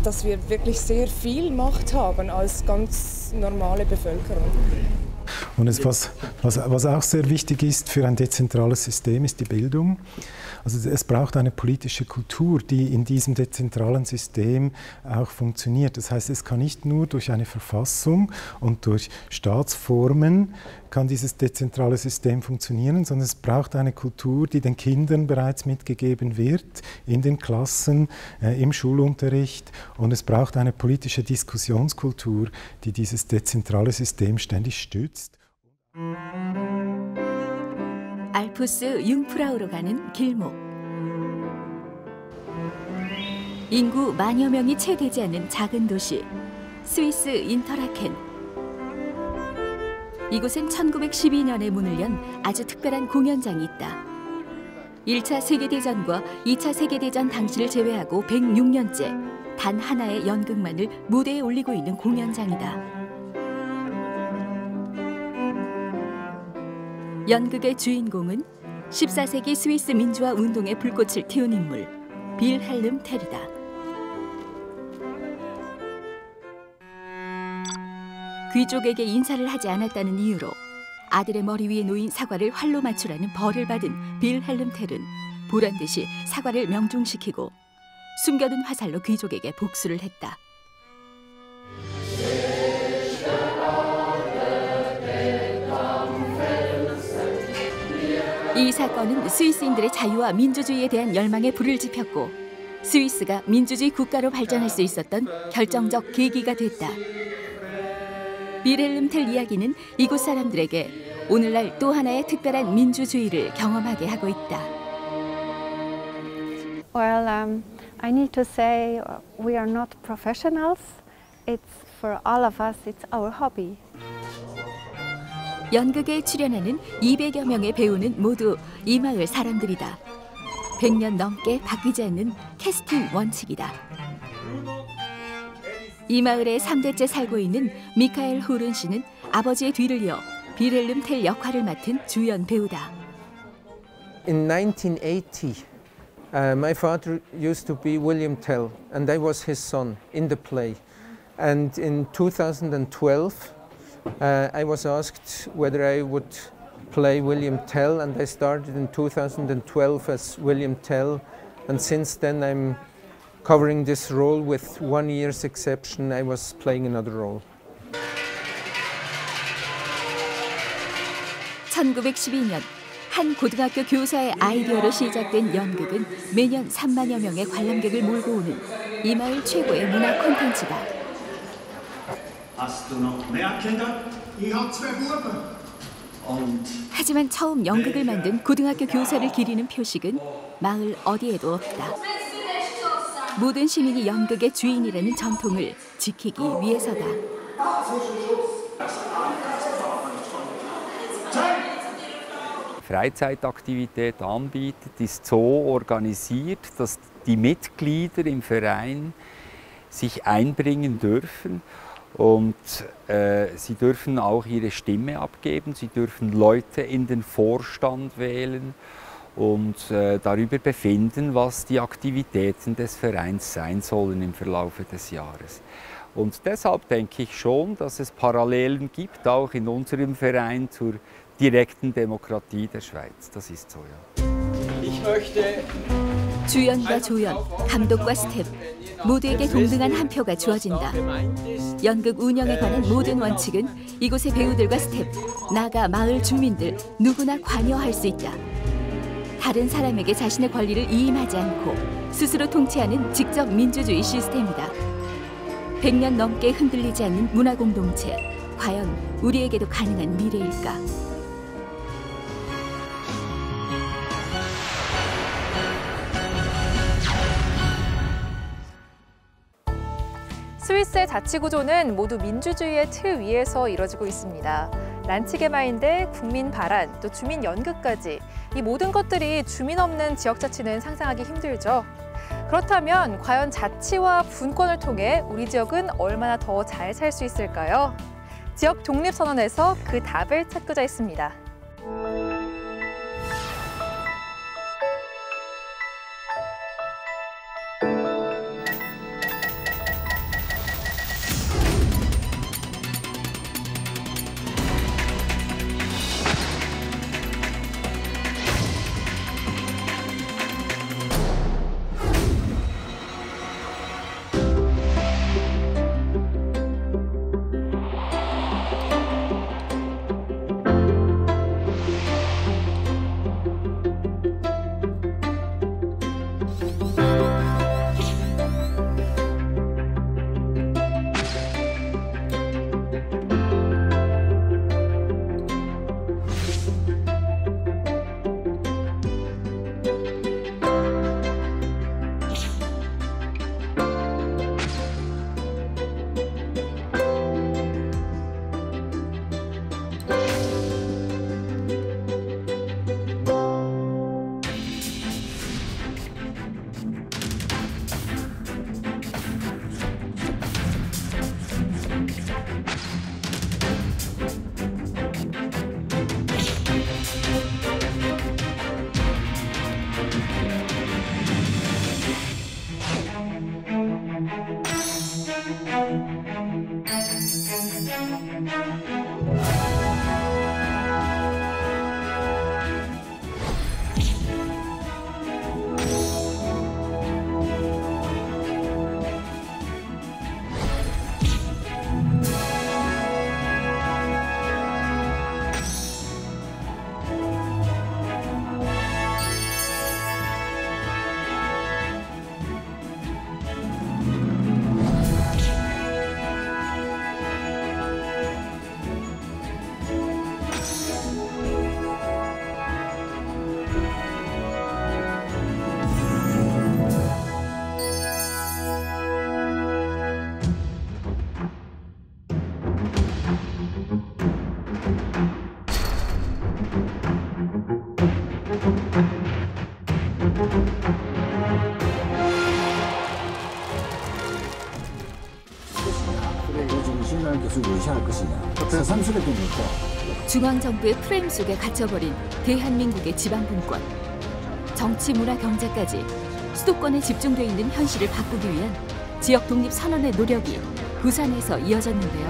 Speaker 24: dass wir wirklich sehr viel Macht haben als ganz normale Bevölkerung.
Speaker 4: Und was auch sehr wichtig ist für ein dezentrales System, ist die Bildung. Also es braucht eine politische Kultur, die in diesem dezentralen System auch funktioniert. Das heißt, es kann nicht nur durch eine Verfassung und durch Staatsformen kann dieses dezentrale System funktionieren, sondern es braucht eine Kultur, die den Kindern bereits mitgegeben wird, in den Klassen, im Schulunterricht. Und es braucht eine politische Diskussionskultur, die dieses dezentrale System ständig stützt.
Speaker 2: 알프스 융프라우로 가는 길목. 인구 만여 명이 채 되지 않는 작은 도시 스위스 인터라켄. 이곳엔 1912년에 문을 연 아주 특별한 공연장이 있다. 1차 세계대전과 2차 세계대전 당시를 제외하고 106년째 단 하나의 연극만을 무대에 올리고 있는 공연장이다. 연극의 주인공은 14세기 스위스 민주화 운동의 불꽃을 틔운 인물 빌헬름 텔이다. 귀족에게 인사를 하지 않았다는 이유로 아들의 머리 위에 놓인 사과를 활로 맞추라는 벌을 받은 빌헬름 텔은 보란듯이 사과를 명중시키고 숨겨둔 화살로 귀족에게 복수를 했다. 이 사건은 스위스인들의 자유와 민주주의에 대한 열망에 불을 지폈고 스위스가 민주주의 국가로 발전할 수 있었던 결정적 계기가 됐다. 빌헬름 텔 이야기는 이곳 사람들에게 오늘날 또 하나의 특별한 민주주의를 경험하게 하고 있다.
Speaker 25: Well, I need to say we are not professionals. It's for all of us. It's our hobby.
Speaker 2: 연극에 출연하는 200여 명의 배우는 모두 이 마을 사람들이다. 100년 넘게 바뀌지 않는 캐스팅 원칙이다. 이 마을에 3대째 살고 있는 미카엘 후른 씨는 아버지의 뒤를 이어 빌헬름 텔 역할을 맡은 주연 배우다.
Speaker 26: In 1980,
Speaker 3: My father used to be William Tell, and I was his son in the play. And in 2012, I was asked whether I would play William Tell, and I started in 2012 as William Tell, and since then I'm covering this role. With 1 year's exception, I was playing another role.
Speaker 2: 1912년 한 고등학교 교사의 아이디어로 시작된 연극은 매년 3만여 명의 관람객을 몰고 오는 이 마을 최고의 문화 콘텐츠다. 하지만 처음 연극을 만든 고등학교 교사를 기리는 표식은 마을 어디에도 없다. 모든 시민이 연극의 주인이라는 전통을 지키기 위해서다.
Speaker 5: Freizeitaktivität anbietet, ist so organisiert, dass die Mitglieder im Verein sich einbringen dürfen und sie dürfen auch ihre Stimme abgeben, sie dürfen Leute in den Vorstand wählen und darüber befinden, was die Aktivitäten des Vereins sein sollen im Verlaufe des Jahres. Und deshalb denke ich schon, dass es Parallelen gibt, auch in unserem Verein zur direkten Demokratie der Schweiz. Das ist so, ja. Ich möchte
Speaker 2: 주연과 조연, 감독과 스텝 모두에게 동등한 한 표가 주어진다. 연극 운영에 관한 모든 원칙은 이곳의 배우들과 스텝, 나아가 마을 주민들 누구나 관여할 수 있다. 다른 사람에게 자신의 권리를 이임하지 않고 스스로 통치하는 직접 민주주의 시스템이다. 100년 넘게 흔들리지 않는 문화 공동체, 과연 우리에게도 가능한 미래일까?
Speaker 1: 스위스의 자치구조는 모두 민주주의의 틀 위에서 이뤄지고 있습니다. 란치게마인대, 국민 발안, 또 주민 연극까지 이 모든 것들이 주민 없는 지역자치는 상상하기 힘들죠. 그렇다면 과연 자치와 분권을 통해 우리 지역은 얼마나 더 잘 살 수 있을까요? 지역 독립선언에서 그 답을 찾고자 했습니다.
Speaker 2: 중앙정부의 프레임 속에 갇혀버린 대한민국의 지방분권. 정치, 문화, 경제까지 수도권에 집중돼 있는 현실을 바꾸기 위한 지역 독립 선언의 노력이 부산에서 이어졌는데요.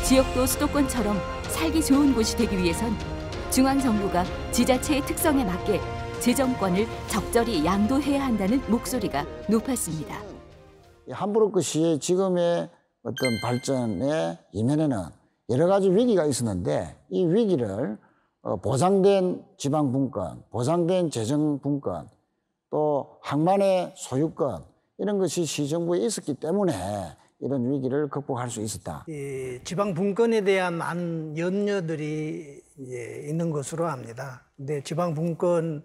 Speaker 2: 지역도 수도권처럼 살기 좋은 곳이 되기 위해선 중앙정부가 지자체의 특성에 맞게 재정권을 적절히 양도해야 한다는 목소리가 높았습니다.
Speaker 6: 함부로크시의 지금의 어떤 발전의 이면에는 여러 가지 위기가 있었는데 이 위기를 보장된 지방분권, 보장된 재정분권, 또 항만의 소유권 이런 것이 시정부에 있었기 때문에 이런 위기를 극복할 수 있었다.
Speaker 7: 이 지방분권에 대한 많은 염려들이 이제 있는 것으로 압니다. 근데 지방분권이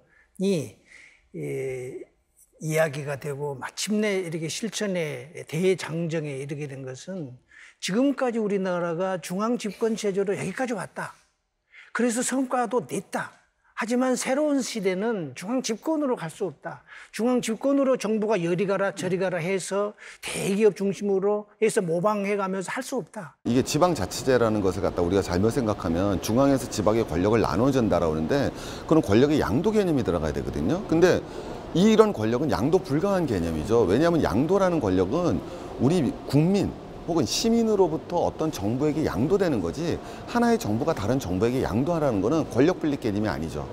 Speaker 7: 이야기가 되고 마침내 이렇게 실천의 대장정에 이르게 된 것은 지금까지 우리나라가 중앙집권 체제로 여기까지 왔다. 그래서 성과도 냈다. 하지만 새로운 시대는 중앙집권으로 갈 수 없다. 중앙집권으로 정부가 여리 가라 저리 가라 해서 대기업 중심으로 해서 모방해가면서 할 수 없다.
Speaker 9: 이게 지방자치제라는 것을 갖다 우리가 잘못 생각하면 중앙에서 지방의 권력을 나눠준다라고 하는데 그런 권력의 양도 개념이 들어가야 되거든요. 근데 이런 권력은 양도 불가한 개념이죠. 왜냐하면 양도라는 권력은 우리 국민 혹은 시민으로부터 어떤 정부에게 양도되는 거지 하나의 정부가 다른 정부에게 양도하라는 거는 권력 분립 개념이 아니죠.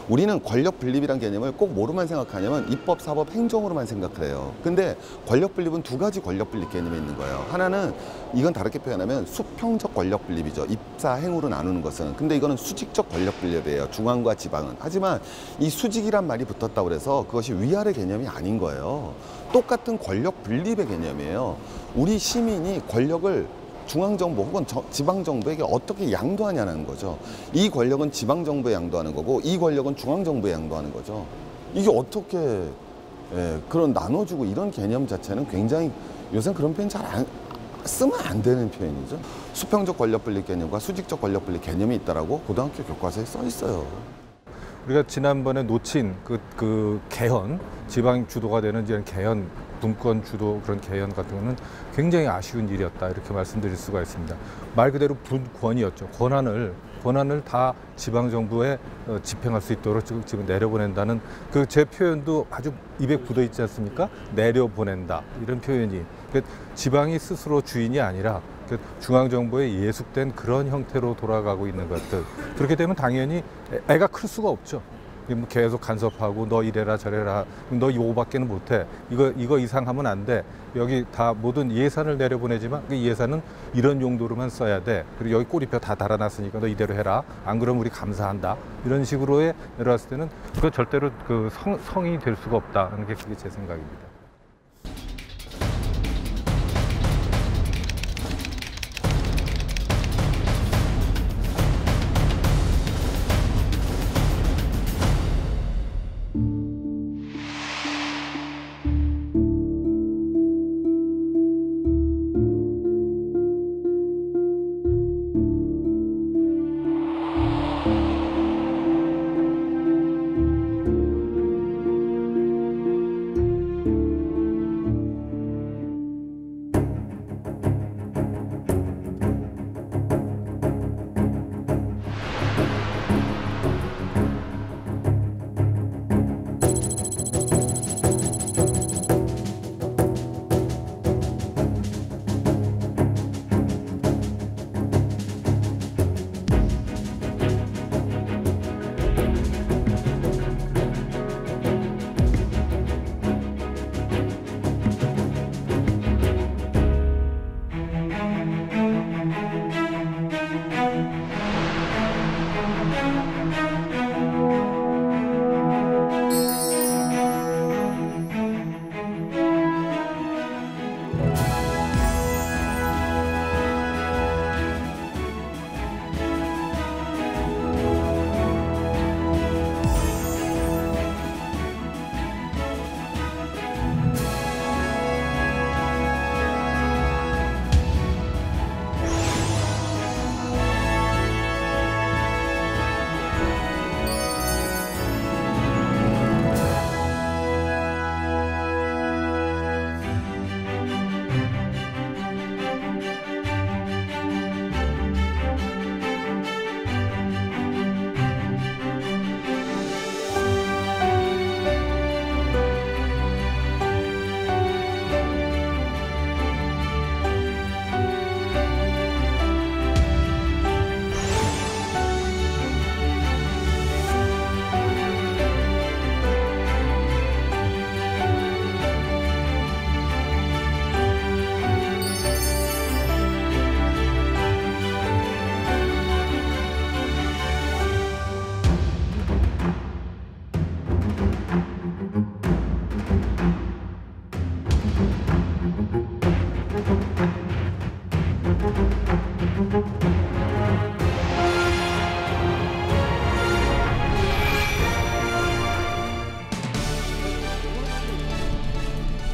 Speaker 9: 우리는 권력 분립이란 개념을 꼭 뭐로만 생각하냐면 입법, 사법, 행정으로만 생각을 해요. 근데 권력 분립은 두 가지 권력 분립 개념이 있는 거예요. 하나는 이건 다르게 표현하면 수평적 권력 분립이죠. 입사, 행으로 나누는 것은. 근데 이거는 수직적 권력 분립이에요. 중앙과 지방은. 하지만 이 수직이란 말이 붙었다고 해서 그것이 위아래 개념이 아닌 거예요. 똑같은 권력 분립의 개념이에요. 우리 시민이 권력을 중앙정부 혹은 지방정부에게 어떻게 양도하냐는 거죠. 이 권력은 지방정부에 양도하는 거고 이 권력은 중앙정부에 양도하는 거죠. 이게 어떻게 그런 나눠주고 이런 개념 자체는 굉장히 요새 그런 표현 잘 쓰면 안 되는 표현이죠. 수평적 권력 분립 개념과 수직적 권력 분립 개념이 있다라고 고등학교 교과서에 써 있어요.
Speaker 10: 우리가 지난번에 놓친 그 개헌, 지방 주도가 되는 이런 개헌, 분권 주도 그런 개헌 같은 거는 굉장히 아쉬운 일이었다 이렇게 말씀드릴 수가 있습니다. 말 그대로 분권이었죠. 권한을 다 지방 정부에 집행할 수 있도록 지금 내려보낸다는 그 제 표현도 아주 입에 굳어 있지 않습니까? 내려보낸다 이런 표현이 지방이 스스로 주인이 아니라 중앙 정부에 예속된 그런 형태로 돌아가고 있는 것들. 그렇게 되면 당연히 애가 클 수가 없죠. 계속 간섭하고 너 이래라 저래라 너 요거밖에는 못해 이거 이상 하면 안 돼 여기 다 모든 예산을 내려보내지만 그 예산은 이런 용도로만 써야 돼 그리고 여기 꼬리표 다 달아놨으니까 너 이대로 해라 안 그러면 우리 감사한다 이런 식으로의 내려왔을 때는 그거 절대로 그 성이 될 수가 없다는 게 그게 제 생각입니다.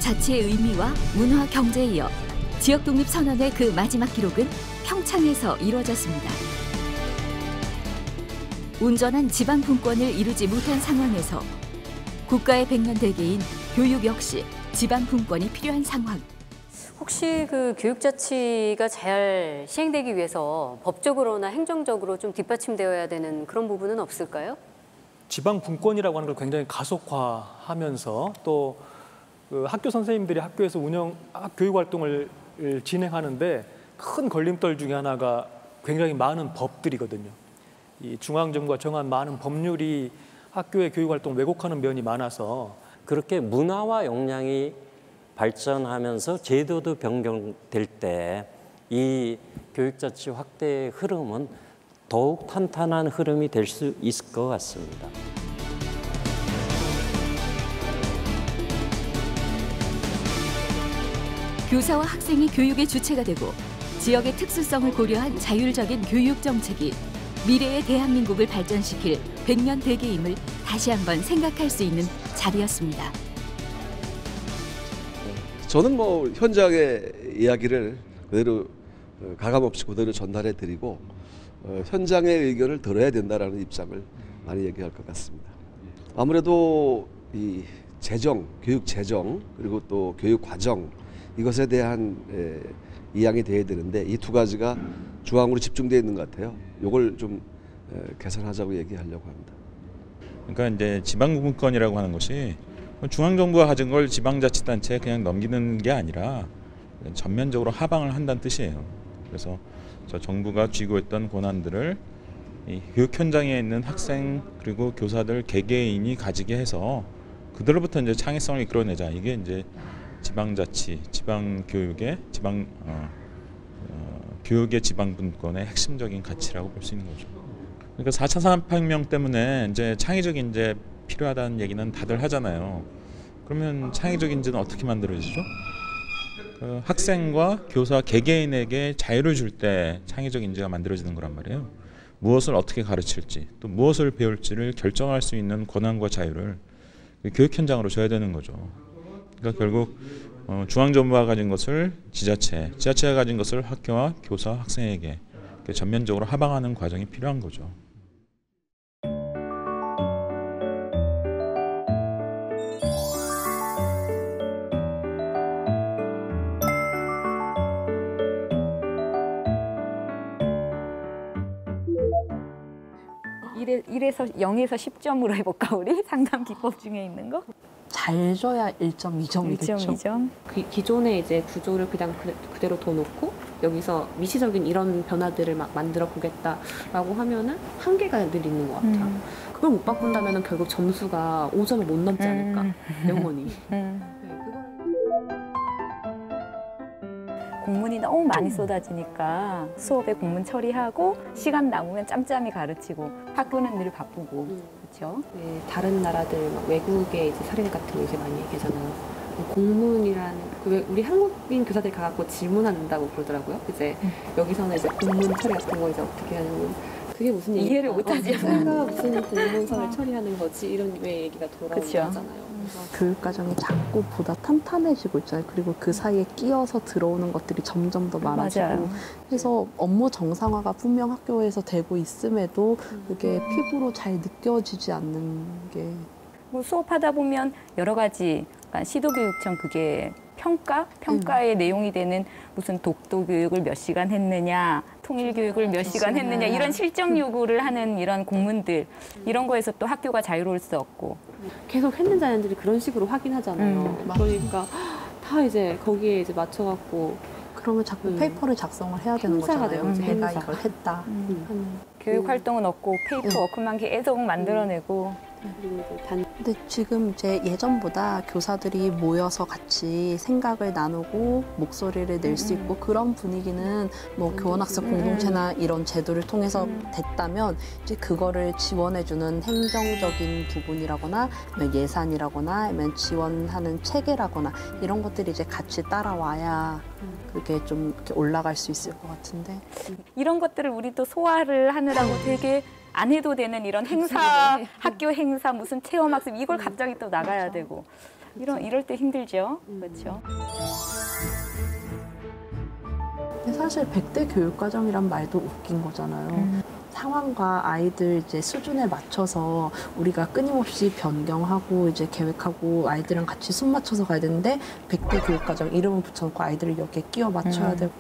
Speaker 2: 자치의 의미와 문화 경제에 이어 지역 독립 선언의 그 마지막 기록은 평창에서 이루어졌습니다. 온전한 지방 분권을 이루지 못한 상황에서 국가의 백년대계인 교육 역시 지방 분권이 필요한 상황.
Speaker 8: 혹시 그 교육자치가 잘 시행되기 위해서 법적으로나 행정적으로 좀 뒷받침되어야 되는 그런 부분은 없을까요?
Speaker 11: 지방 분권이라고 하는 걸 굉장히 가속화하면서 또 그 학교 선생님들이 학교에서 교육 활동을 진행하는데 큰 걸림돌 중에 하나가 굉장히 많은 법들이거든요. 이 중앙정부가 정한 많은 법률이 학교의 교육 활동을 왜곡하는 면이 많아서
Speaker 12: 그렇게 문화와 역량이 발전하면서 제도도 변경될 때 이 교육자치 확대의 흐름은 더욱 탄탄한 흐름이 될 수 있을 것 같습니다.
Speaker 2: 교사와 학생이 교육의 주체가 되고 지역의 특수성을 고려한 자율적인 교육 정책이 미래의 대한민국을 발전시킬 백년 대계임을 다시 한번 생각할 수 있는 자리였습니다.
Speaker 13: 저는 뭐 현장의 이야기를 그대로 가감없이 그대로 전달해 드리고 현장의 의견을 들어야 된다라는 입장을 많이 얘기할 것 같습니다. 아무래도 이 재정, 교육 재정 그리고 또 교육 과정 이것에 대한 이양이 돼야 되는데 이 두 가지가 중앙으로 집중되어 있는 것 같아요. 이걸 좀 개선하자고 얘기하려고 합니다.
Speaker 14: 그러니까 이제 지방분권이라고 하는 것이 중앙정부가 가진 걸 지방자치단체에 그냥 넘기는 게 아니라 전면적으로 하방을 한다는 뜻이에요. 그래서 저 정부가 쥐고 있던 권한들을 이 교육 현장에 있는 학생 그리고 교사들 개개인이 가지게 해서 그들로부터 이제 창의성을 이끌어내자. 이게 이제 지방자치, 지방교육의 교육의 지방분권의 핵심적인 가치라고 볼 수 있는 거죠. 그러니까 4차 산업혁명 때문에 이제 창의적 인재 필요하다는 얘기는 다들 하잖아요. 그러면 창의적 인재는 어떻게 만들어지죠? 학생과 교사 개개인에게 자유를 줄 때 창의적 인재가 만들어지는 거란 말이에요. 무엇을 어떻게 가르칠지 또 무엇을 배울지를 결정할 수 있는 권한과 자유를 교육 현장으로 줘야 되는 거죠. 그러니까 결국 중앙정부가 가진 것을 지자체가 가진 것을 학교와 교사, 학생에게 전면적으로 하방하는 과정이 필요한 거죠.
Speaker 26: 일에서 0에서 10점으로 해볼까 우리? 상담 기법 중에 있는 거?
Speaker 27: 잘 줘야 1.2점이겠죠.
Speaker 26: 1.2점.
Speaker 27: 기존의 이제 구조를 그냥 그대로 둬놓고 여기서 미시적인 이런 변화들을 막 만들어 보겠다라고 하면은 한계가 늘 있는 것 같아요. 그걸 못 바꾼다면은 결국 점수가 5점을 못 넘지 않을까? 영원히.
Speaker 26: 공문이 너무 많이 쏟아지니까 수업에 공문 처리하고 시간 남으면 짬짬이 가르치고 학교는 늘 바쁘고 그렇죠?
Speaker 27: 네, 다른 나라들 외국의 이제 사례 같은 거 이제 많이 얘기하잖아요. 공문이란 우리 한국인 교사들이 가갖고 질문한다고 그러더라고요. 이제 여기서는 이제 공문 처리 같은 거 이제 어떻게 하는 그게 무슨
Speaker 26: 이해를 못하지.
Speaker 27: 내가 무슨 공문서를 처리하는 거지 이런 왜 얘기가 돌아오잖아요. 교육 과정이 자꾸 보다 탄탄해지고 있잖아요. 그리고 그 사이에 끼어서 들어오는 것들이 점점 더 많아지고
Speaker 26: 맞아요.
Speaker 27: 그래서 업무 정상화가 분명 학교에서 되고 있음에도 그게 피부로 잘 느껴지지 않는 게
Speaker 26: 뭐 수업하다 보면 여러 가지 그러니까 시도교육청 그게 평가의 내용이 되는 무슨 독도 교육을 몇 시간 했느냐, 통일 교육을 몇 시간 했느냐 이런 실적 요구를 하는 이런 공문들 이런 거에서 또 학교가 자유로울 수 없고
Speaker 27: 계속 했는지 안 했는지 그런 식으로 확인하잖아요. 그러니까 다 이제 거기에 이제 맞춰갖고 그러면 자꾸 페이퍼를 작성을 해야 되는 거잖아요. 내가 이걸 했다.
Speaker 26: 교육 활동은 없고 페이퍼 워크만 계속 만들어내고.
Speaker 27: 근데 지금 이제 예전보다 교사들이 모여서 같이 생각을 나누고 목소리를 낼 수 있고 그런 분위기는 뭐 교원학습 공동체나 이런 제도를 통해서 됐다면 이제 그거를 지원해주는 행정적인 부분이라거나 아니면 예산이라거나 아니면 지원하는 체계라거나 이런 것들이 이제 같이 따라와야 그게 좀 이렇게 올라갈 수 있을 것 같은데
Speaker 26: 이런 것들을 우리 또 소화를 하느라고 되게 안 해도 되는 이런 행사, 학교 행사, 무슨 체험학습 이걸 갑자기 또 나가야 되고 이럴 때 힘들죠. 그렇죠.
Speaker 27: 근데 사실 100대 교육과정이란 말도 웃긴 거잖아요. 상황과 아이들 이제 수준에 맞춰서 우리가 끊임없이 변경하고 이제 계획하고 아이들이랑 같이 숨 맞춰서 가야 되는데 100대 교육과정 이름을 붙여놓고 아이들을 여기에 끼워 맞춰야 되고.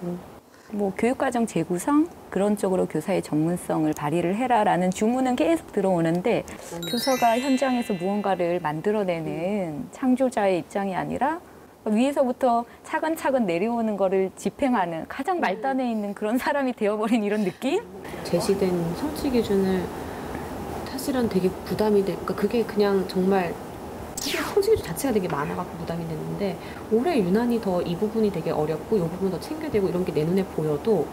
Speaker 26: 뭐 교육과정 재구성 그런 쪽으로 교사의 전문성을 발휘를 해라라는 주문은 계속 들어오는데 교사가 현장에서 무언가를 만들어내는 창조자의 입장이 아니라 위에서부터 차근차근 내려오는 거를 집행하는 가장 말단에 있는 그런 사람이 되어버린 이런 느낌?
Speaker 15: 제시된 성취 기준을 사실은 되게 부담이 그러니까 그게 그냥 정말 사실 성취 기준 자체가 되게 많아갖고 부담이 됐는데 올해 유난히 더 이 부분이 되게 어렵고 이 부분 더 챙겨야 되고 이런 게 내 눈에 보여도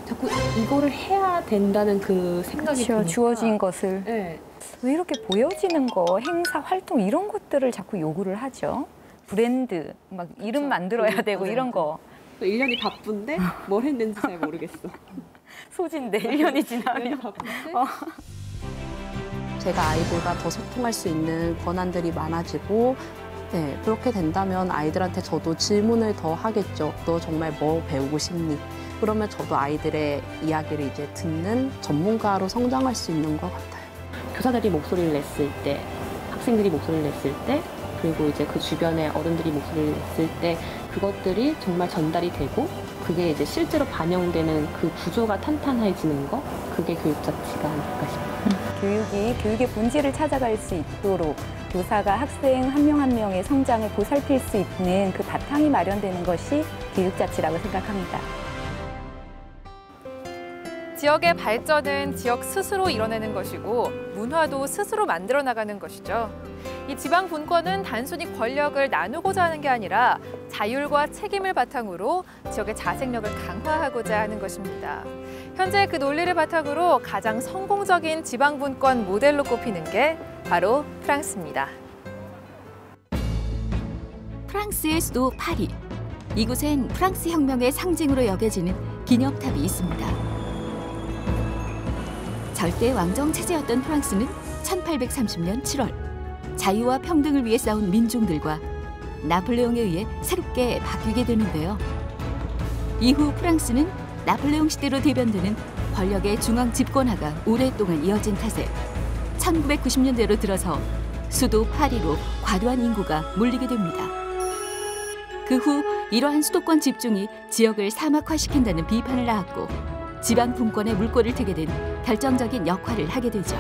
Speaker 15: 자꾸 이거를 해야 된다는 그 생각이
Speaker 26: 그렇죠.
Speaker 15: 드니까
Speaker 26: 주어진 것을.
Speaker 15: 네.
Speaker 26: 왜 이렇게 보여지는 거, 행사, 활동 이런 것들을 자꾸 요구를 하죠? 브랜드, 막 이름 만들어야 되고 이런 거.
Speaker 15: 1년이 바쁜데 뭘 했는지 잘 모르겠어.
Speaker 26: 소진데 1년이 지나면.
Speaker 27: 제가 아이들과 더 소통할 수 있는 권한들이 많아지고 네, 그렇게 된다면 아이들한테 저도 질문을 더 하겠죠. 너 정말 뭐 배우고 싶니? 그러면 저도 아이들의 이야기를 이제 듣는 전문가로 성장할 수 있는 것 같아요.
Speaker 15: 교사들이 목소리를 냈을 때, 학생들이 목소리를 냈을 때, 그리고 이제 그 주변에 어른들이 목소리를 냈을 때 그것들이 정말 전달이 되고 그게 이제 실제로 반영되는 그 구조가 탄탄해지는 거, 그게 교육자치가 아닐까 싶어요.
Speaker 26: 교육의 본질을 찾아갈 수 있도록 교사가 학생 한 명 한 명의 성장을 보살필 수 있는 그 바탕이 마련되는 것이 교육자치라고 생각합니다.
Speaker 1: 지역의 발전은 지역 스스로 이뤄내는 것이고 문화도 스스로 만들어 나가는 것이죠. 이 지방 분권은 단순히 권력을 나누고자 하는 게 아니라 자율과 책임을 바탕으로 지역의 자생력을 강화하고자 하는 것입니다. 현재 그 논리를 바탕으로 가장 성공적인 지방 분권 모델로 꼽히는 게 바로 프랑스입니다.
Speaker 2: 프랑스의 수도 파리. 이곳엔 프랑스 혁명의 상징으로 여겨지는 기념탑이 있습니다. 절대 왕정 체제였던 프랑스는 1830년 7월 자유와 평등을 위해 싸운 민중들과 나폴레옹에 의해 새롭게 바뀌게 되는데요. 이후 프랑스는 나폴레옹 시대로 대변되는 권력의 중앙 집권화가 오랫동안 이어진 탓에 1990년대로 들어서 수도 파리로 과도한 인구가 몰리게 됩니다. 그 후 이러한 수도권 집중이 지역을 사막화시킨다는 비판을 낳았고 지방 분권의 물꼬를 트게 된 결정적인 역할을 하게 되죠.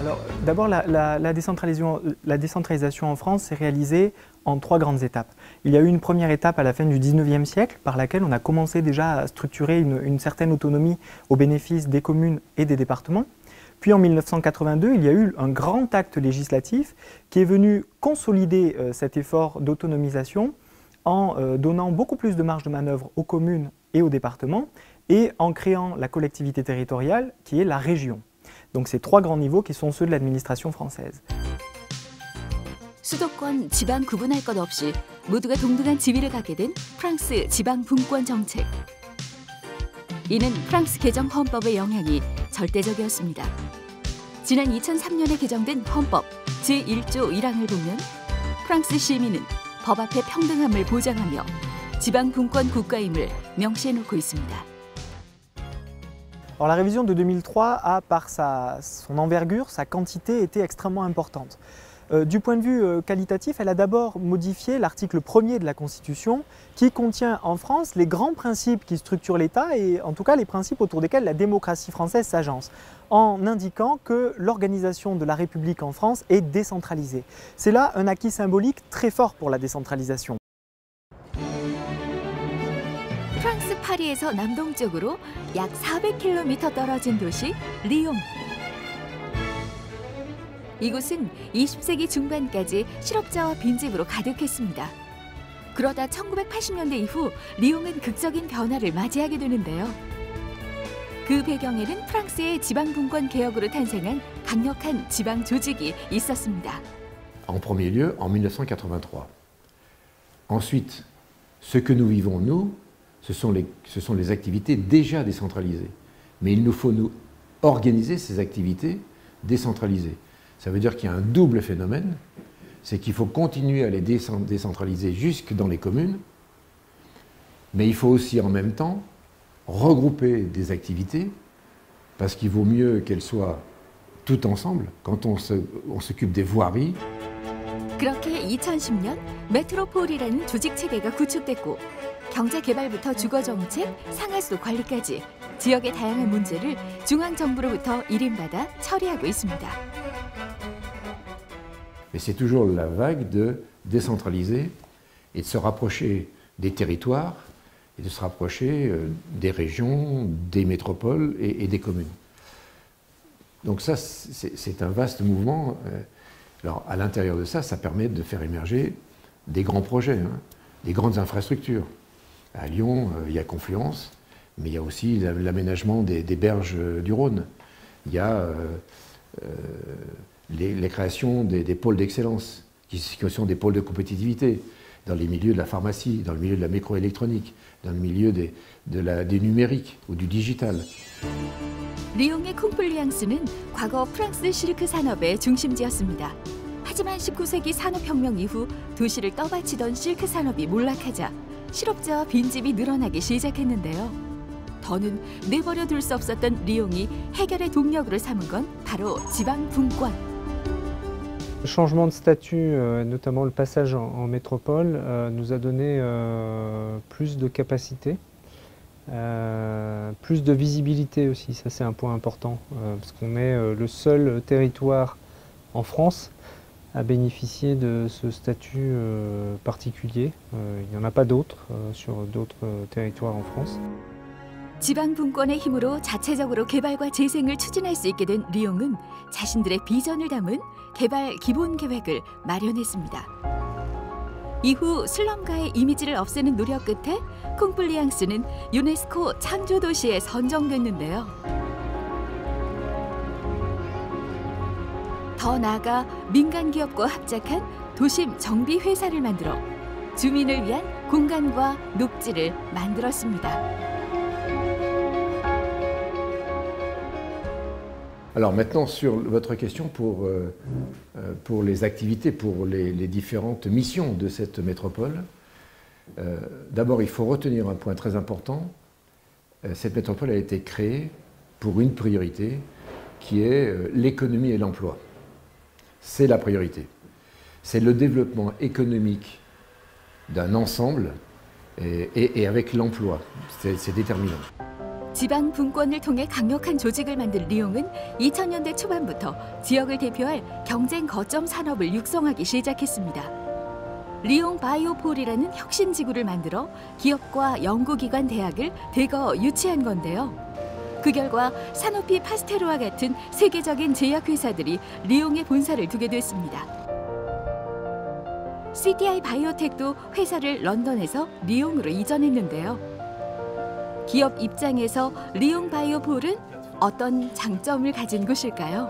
Speaker 16: Alors, d'abord, la décentralisation en France s'est réalisée en 3 grandes étapes. Il y a eu une première étape à la fin du 19e siècle par laquelle on a commencé déjà à structurer une certaine autonomie au bénéfice des communes et des départements. Puis en 1982, il y a eu un grand acte législatif qui est venu consolider cet effort d'autonomisation en donnant beaucoup plus de marge de manœuvre aux communes et aux départements et en créant la collectivité territoriale qui est la région. Donc ces 3 grands niveaux qui sont ceux de l'administration française.
Speaker 2: 수도권, 지방 구분할 것 없이 모두가 동등한 지위를 갖게 된 프랑스 지방 분권 정책. 이는 프랑스 개정 헌법의 영향이 절대적이었습니다. 지난 2003년에 개정된 헌법 제1조 1항을 보면 프랑스 시민은 법 앞에 평등함을 보장하며 지방 분권 국가임을 명시해놓고 있습니다.
Speaker 16: Alors la révision de 2003 a, par son envergure, sa quantité, été extrêmement importante. Du point de vue qualitatif, elle a d'abord modifié l'article 1er de la Constitution qui contient en France les grands principes qui structurent l'État et en tout cas les principes autour desquels la démocratie française s'agence, en indiquant que l'organisation de la République en France est décentralisée. C'est là un acquis symbolique très fort pour la décentralisation.
Speaker 2: 프랑스 파리에서 남동쪽으로 약 400km 떨어진 도시 리옹. 이곳은 20세기 중반까지 실업자와 빈집으로 가득했습니다. 그러다 1980년대 이후 리옹은 극적인 변화를 맞이하게 되는데요. 그 배경에는 프랑스의 지방 분권 개혁으로 탄생한 강력한 지방 조직이 있었습니다.
Speaker 17: En premier lieu, en 1983. Ensuite, ce que nous vivons, nous, ce sont les activités déjà décentralisées. Mais il nous faut nous organiser ces activités décentralisées. Ça veut dire qu'il y a un double phénomène, c'est qu'il faut continuer à les décentraliser jusque dans les communes, mais il faut aussi en même temps regrouper des activités, parce qu'il vaut mieux qu'elles soient toutes ensemble quand on s'occupe des voiries.
Speaker 2: 그렇게 2010년 메트로폴이라는 조직 체계가 구축됐고 경제 개발부터 주거 정책, 상하수 관리까지 지역의 다양한 문제를 중앙 정부로부터 일임받아 처리하고 있습니다.
Speaker 17: Mais c'est toujours la vague de décentraliser et de se rapprocher des territoires et de se rapprocher des régions, des métropoles et des communes. Donc ça, c'est un vaste mouvement. Alors à l'intérieur de ça, ça permet de faire émerger des grands projets, hein, des grandes infrastructures. À Lyon, il y a Confluence, mais il y a aussi l'aménagement des berges du Rhône. Il y a les créations des pôles d'excellence, qui sont des pôles de compétitivité, dans les milieux de la pharmacie, dans le milieu de la microélectronique, dans le milieu du numérique ou du digital.
Speaker 2: 리옹의 콩플리앙스는 과거 프랑스 실크 산업의 중심지였습니다. 하지만 19세기 산업혁명 이후 도시를 떠받치던 실크 산업이 몰락하자 실업자와 빈집이 늘어나기 시작했는데요. 더는 내버려 둘 수 없었던 리옹이 해결의 동력으로 삼은 건 바로 지방 분권.
Speaker 16: Le changement de statut, notamment le passage en métropole, nous a donné plus de capacité. Plus de visibilité aussi, ça c'est un point important, parce qu'on est le seul territoire en France à bénéficier de ce statut particulier. Il n'y en a pas d'autres sur d'autres territoires en France.
Speaker 2: 지방 분권의 힘으로 자체적으로 개발과 재생을 추진할 수 있게 된 리옹은 자신들의 비전을 담은 개발 기본 계획을 마련했습니다. 이후 슬럼가의 이미지를 없애는 노력 끝에 콩플리앙스는 유네스코 창조도시에 선정됐는데요. 더 나아가 민간 기업과 합작한 도심 정비 회사를 만들어 주민을 위한 공간과 녹지를 만들었습니다.
Speaker 17: Alors maintenant, sur votre question pour les activités, pour les différentes missions de cette métropole, d'abord il faut retenir un point très important. Cette métropole a été créée pour une priorité qui est l'économie et l'emploi. C'est la priorité. C'est le développement économique d'un ensemble et avec l'emploi. C'est déterminant.
Speaker 2: 지방 분권을 통해 강력한 조직을 만든 리옹은 2000년대 초반부터 지역을 대표할 경쟁 거점 산업을 육성하기 시작했습니다. 리옹 바이오폴이라는 혁신 지구를 만들어 기업과 연구기관, 대학을 대거 유치한 건데요. 그 결과 사노피 파스테르와 같은 세계적인 제약회사들이 리옹에 본사를 두게 됐습니다. CTI 바이오텍도 회사를 런던에서 리옹으로 이전했는데요. 기업 입장에서 리옹 바이오폴은 어떤 장점을 가진 곳일까요?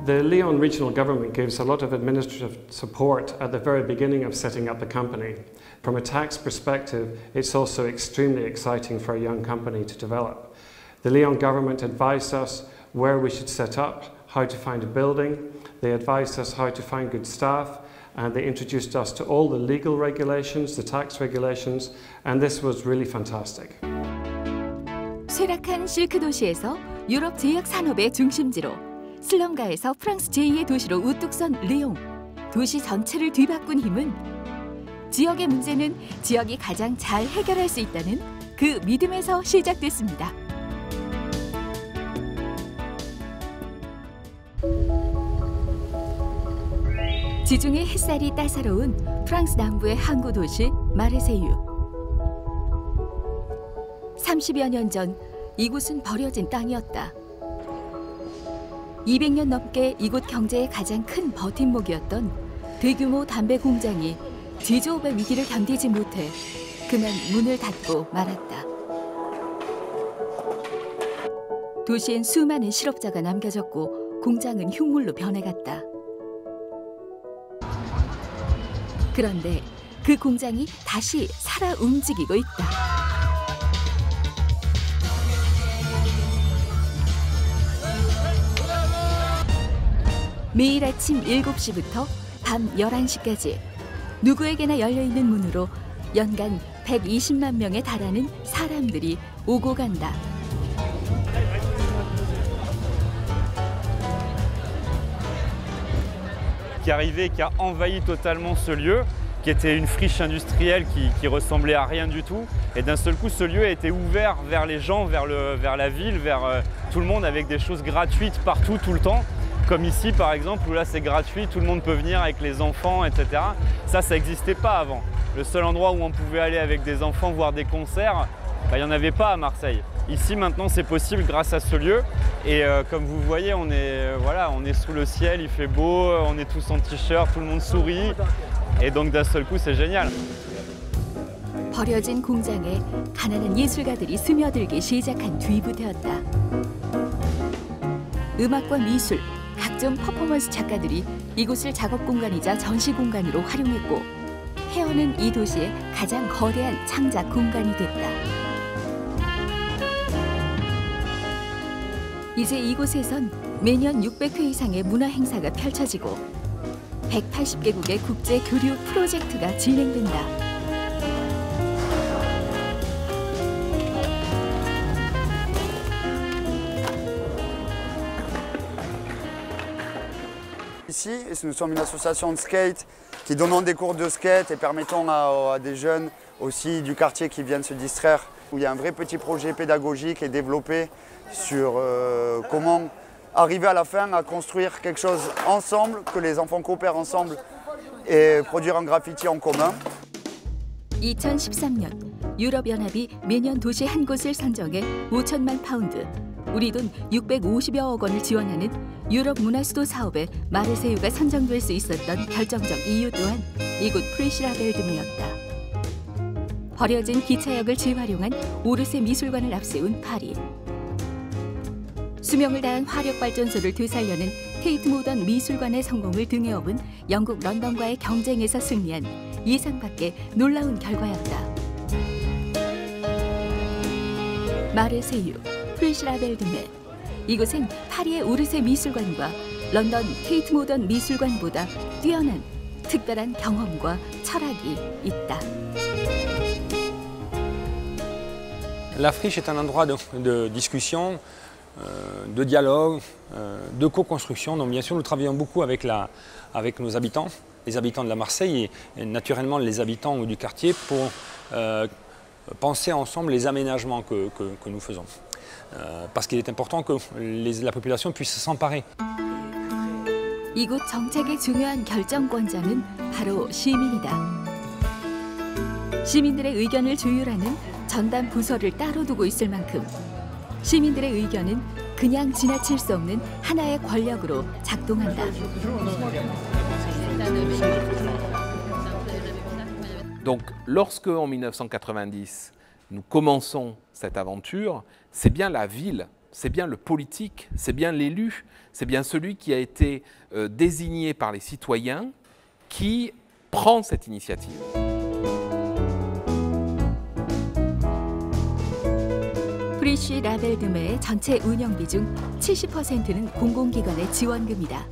Speaker 18: The Lyon regional government gives a lot of administrative support at the very beginning of setting up the company. From a tax perspective, it's also extremely exciting for a young company to develop. The Lyon government advised us where we should set up, how to find a building. They advised us how to find good staff. And they introduced us to all the legal regulations, the tax regulations, and this was really fantastic.
Speaker 2: 쇠락한 실크 도시에서 유럽 제약 산업의 중심지로 슬럼가에서 프랑스 제2의 도시로 우뚝 선 리옹. 도시 전체를 뒤바꾼 힘은 지역의 문제는 지역이 가장 잘 해결할 수 있다는 그 믿음에서 시작됐습니다. 지중해 햇살이 따사로운 프랑스 남부의 항구 도시 마르세유. 30여 년 전 이곳은 버려진 땅이었다. 200년 넘게 이곳 경제의 가장 큰 버팀목이었던 대규모 담배 공장이 제조업의 위기를 견디지 못해 그만 문을 닫고 말았다. 도시엔 수많은 실업자가 남겨졌고 공장은 흉물로 변해갔다. 그런데 그 공장이 다시 살아 움직이고 있다. 매일 아침 7시부터 밤 11시까지 누구에게나 열려있는 문으로 연간 120만 명에 달하는 사람들이 오고 간다.
Speaker 4: Qui est arrivé, qui a envahi totalement ce lieu, qui était une friche industrielle qui ressemblait à rien du tout. Et d'un seul coup, ce lieu a été ouvert vers les gens, vers la ville, vers tout le monde, avec des choses gratuites partout, tout le temps. Comme ici, par exemple, où là c'est gratuit, tout le monde peut venir avec les enfants, etc. Ça n'existait pas avant. Le seul endroit où on pouvait aller avec des enfants voir des concerts, il n'y en avait pas à Marseille. Ici, maintenant, c'est possible grâce à ce lieu. Et comme vous voyez, on est sous le ciel, il fait beau, on est tous en t-shirt, tout le monde sourit. Et donc, d'un seul coup, c'est génial.
Speaker 2: 버려진 공장에 가난한 예술가들이 스며들기 시작한 뒤부터였다. 음악과 미술, 각종 퍼포먼스 작가들이 이곳을 작업 공간이자 전시 공간으로 활용했고 헤어는 이 도시의 가장 거대한 창작 공간이 됐다. 이제 이곳에선 매년 600회 이상의 문화 행사가 펼쳐지고 180개국의 국제 교류 프로젝트가 진행된다.
Speaker 19: Ici, nous sommes une association de skate qui donnons des cours de skate et permettons à des jeunes aussi du quartier qui viennent se distraire, où il y a un vrai petit projet pédagogique et développé sur comment arriver à la fin à construire quelque chose ensemble, que les enfants coopèrent ensemble et produire un graffiti en commun.
Speaker 2: 2013년 유럽연합이 매년 도시 한 곳을 선정해 5천만 파운드, 우리 돈 650여억 원을 지원하는 유럽 문화수도 사업에 마르세유가 선정될 수 있었던 결정적 이유 또한 이곳 프리시라벨드메였다. 버려진 기차역을 재활용한 오르세 미술관을 앞세운 파리. 수명을 다한 화력발전소를 되살려는 테이트 모던 미술관의 성공을 등에 업은 영국 런던과의 경쟁에서 승리한 예상 밖의 놀라운 결과였다. 마르세유, 프리시라벨드메. 이곳엔 파리의 오르세 미술관과 런던 테이트 모던 미술관보다 뛰어난 특별한 경험과 철학이 있다.
Speaker 20: La friche est un endroit de discussion, de dialogue, de co-construction. Donc bien sûr, nous travaillons beaucoup avec nos habitants, les habitants de la Marseille et naturellement les habitants du quartier pour penser ensemble les aménagements que nous faisons. Parce qu'il est important que la population puisse s'emparer.
Speaker 2: 이곳 정책의 중요한 결정권자는 바로 시민이다. 시민들의 의견을 조율하는 전담 부서를 따로 두고 있을 만큼 시민들의 의견은 그냥 지나칠 수 없는 하나의 권력으로 작동한다.
Speaker 21: Donc, lorsque en 1990 nous commençons cette aventure, c'est bien la ville, c'est bien le politique, c'est bien l'élu, c'est bien celui qui a été désigné par les citoyens qui prend cette initiative.
Speaker 2: 프리시라벨드메의 전체 운영비 중 70%는 공공기관의 지원금이다.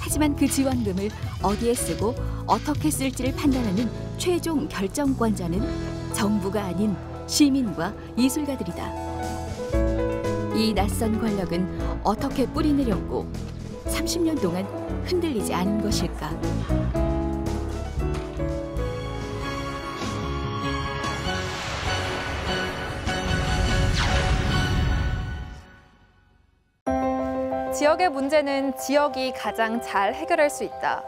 Speaker 2: 하지만 그 지원금을 어디에 쓰고 어떻게 쓸지를 판단하는 최종 결정권자는 정부가 아닌 시민과 예술가들이다. 이 낯선 권력은 어떻게 뿌리 내렸고 30년 동안 흔들리지 않은 것일까?
Speaker 1: 지역의 문제는 지역이 가장 잘 해결할 수 있다.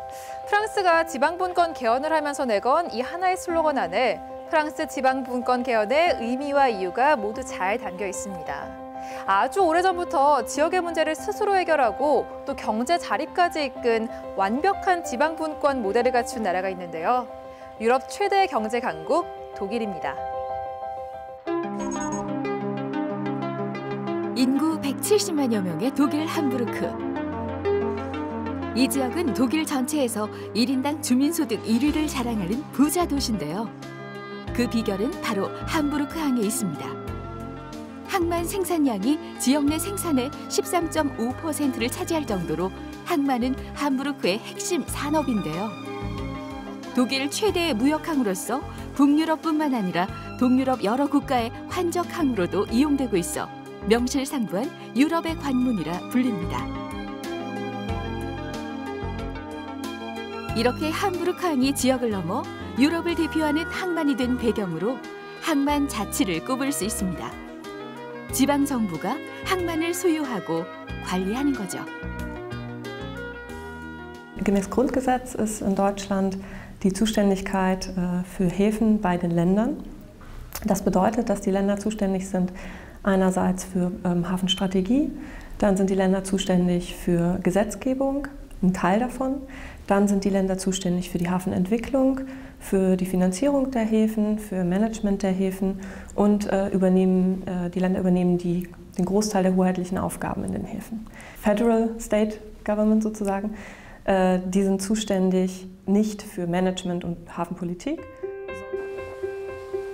Speaker 1: 프랑스가 지방분권 개헌을 하면서 내건 이 하나의 슬로건 안에 프랑스 지방분권 개헌의 의미와 이유가 모두 잘 담겨 있습니다. 아주 오래전부터 지역의 문제를 스스로 해결하고 또 경제 자립까지 이끈 완벽한 지방분권 모델을 갖춘 나라가 있는데요. 유럽 최대 경제 강국 독일입니다.
Speaker 2: 인구 170만여 명의 독일 함부르크. 이 지역은 독일 전체에서 1인당 주민소득 1위를 자랑하는 부자 도시인데요. 그 비결은 바로 함부르크 항에 있습니다. 항만 생산량이 지역 내 생산의 13.5%를 차지할 정도로 항만은 함부르크의 핵심 산업인데요. 독일 최대의 무역항으로서 북유럽뿐만 아니라 동유럽 여러 국가의 환적항으로도 이용되고 있어 명실상부한 유럽의 관문이라 불립니다. 이렇게 함부르크항이 지역을 넘어 유럽을 대표하는 항만이 된 배경으로 항만 자치를 꼽을 수 있습니다. 지방 정부가 항만을 소유하고 관리하는 거죠.
Speaker 3: Gemäß Grundgesetz ist in Deutschland die Zuständigkeit für Häfen bei den Ländern. Das bedeutet, dass die Länder zuständig sind einerseits für Hafenstrategie, dann sind die Länder zuständig für Gesetzgebung, ein Teil davon. Dann sind die Länder zuständig für die Hafenentwicklung, für die Finanzierung der Häfen, für Management der Häfen und die Länder übernehmen den Großteil der hoheitlichen Aufgaben in den Häfen. Federal State Government sozusagen, die sind zuständig nicht für Management und Hafenpolitik.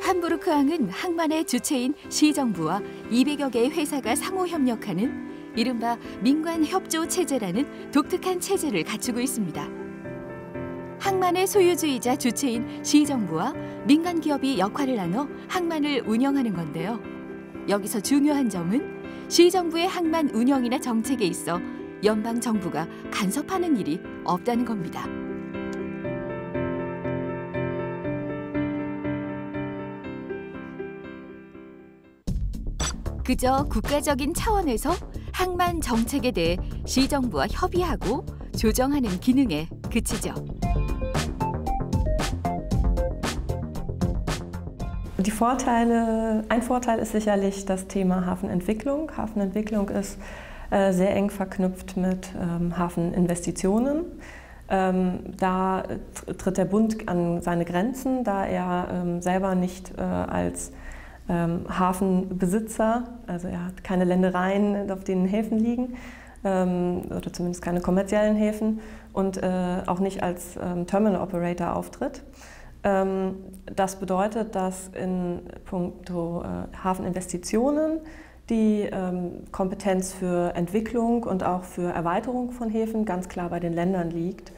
Speaker 2: 함부르크항은 항만의 주체인 시정부와 200여 개의 회사가 상호 협력하는 이른바 민관협조 체제라는 독특한 체제를 갖추고 있습니다. 항만의 소유주이자 주체인 시정부와 민간 기업이 역할을 나눠 항만을 운영하는 건데요. 여기서 중요한 점은 시정부의 항만 운영이나 정책에 있어 연방 정부가 간섭하는 일이 없다는 겁니다. 그저 국가적인 차원에서 항만 정책에 대해 시정부와 협의하고 조정하는 기능에 그치죠.
Speaker 3: Ein Vorteil ist sicherlich das Thema Hafenentwicklung. Hafenentwicklung ist sehr eng verknüpft mit Hafeninvestitionen. Da tritt der Bund an seine Grenzen, da er selber nicht als Hafenbesitzer, also er hat keine Ländereien, auf denen Häfen liegen, oder zumindest keine kommerziellen Häfen und auch nicht als Terminal Operator auftritt. Das bedeutet, dass in puncto Hafeninvestitionen die Kompetenz für Entwicklung und auch für Erweiterung von Häfen ganz klar bei den Ländern liegt.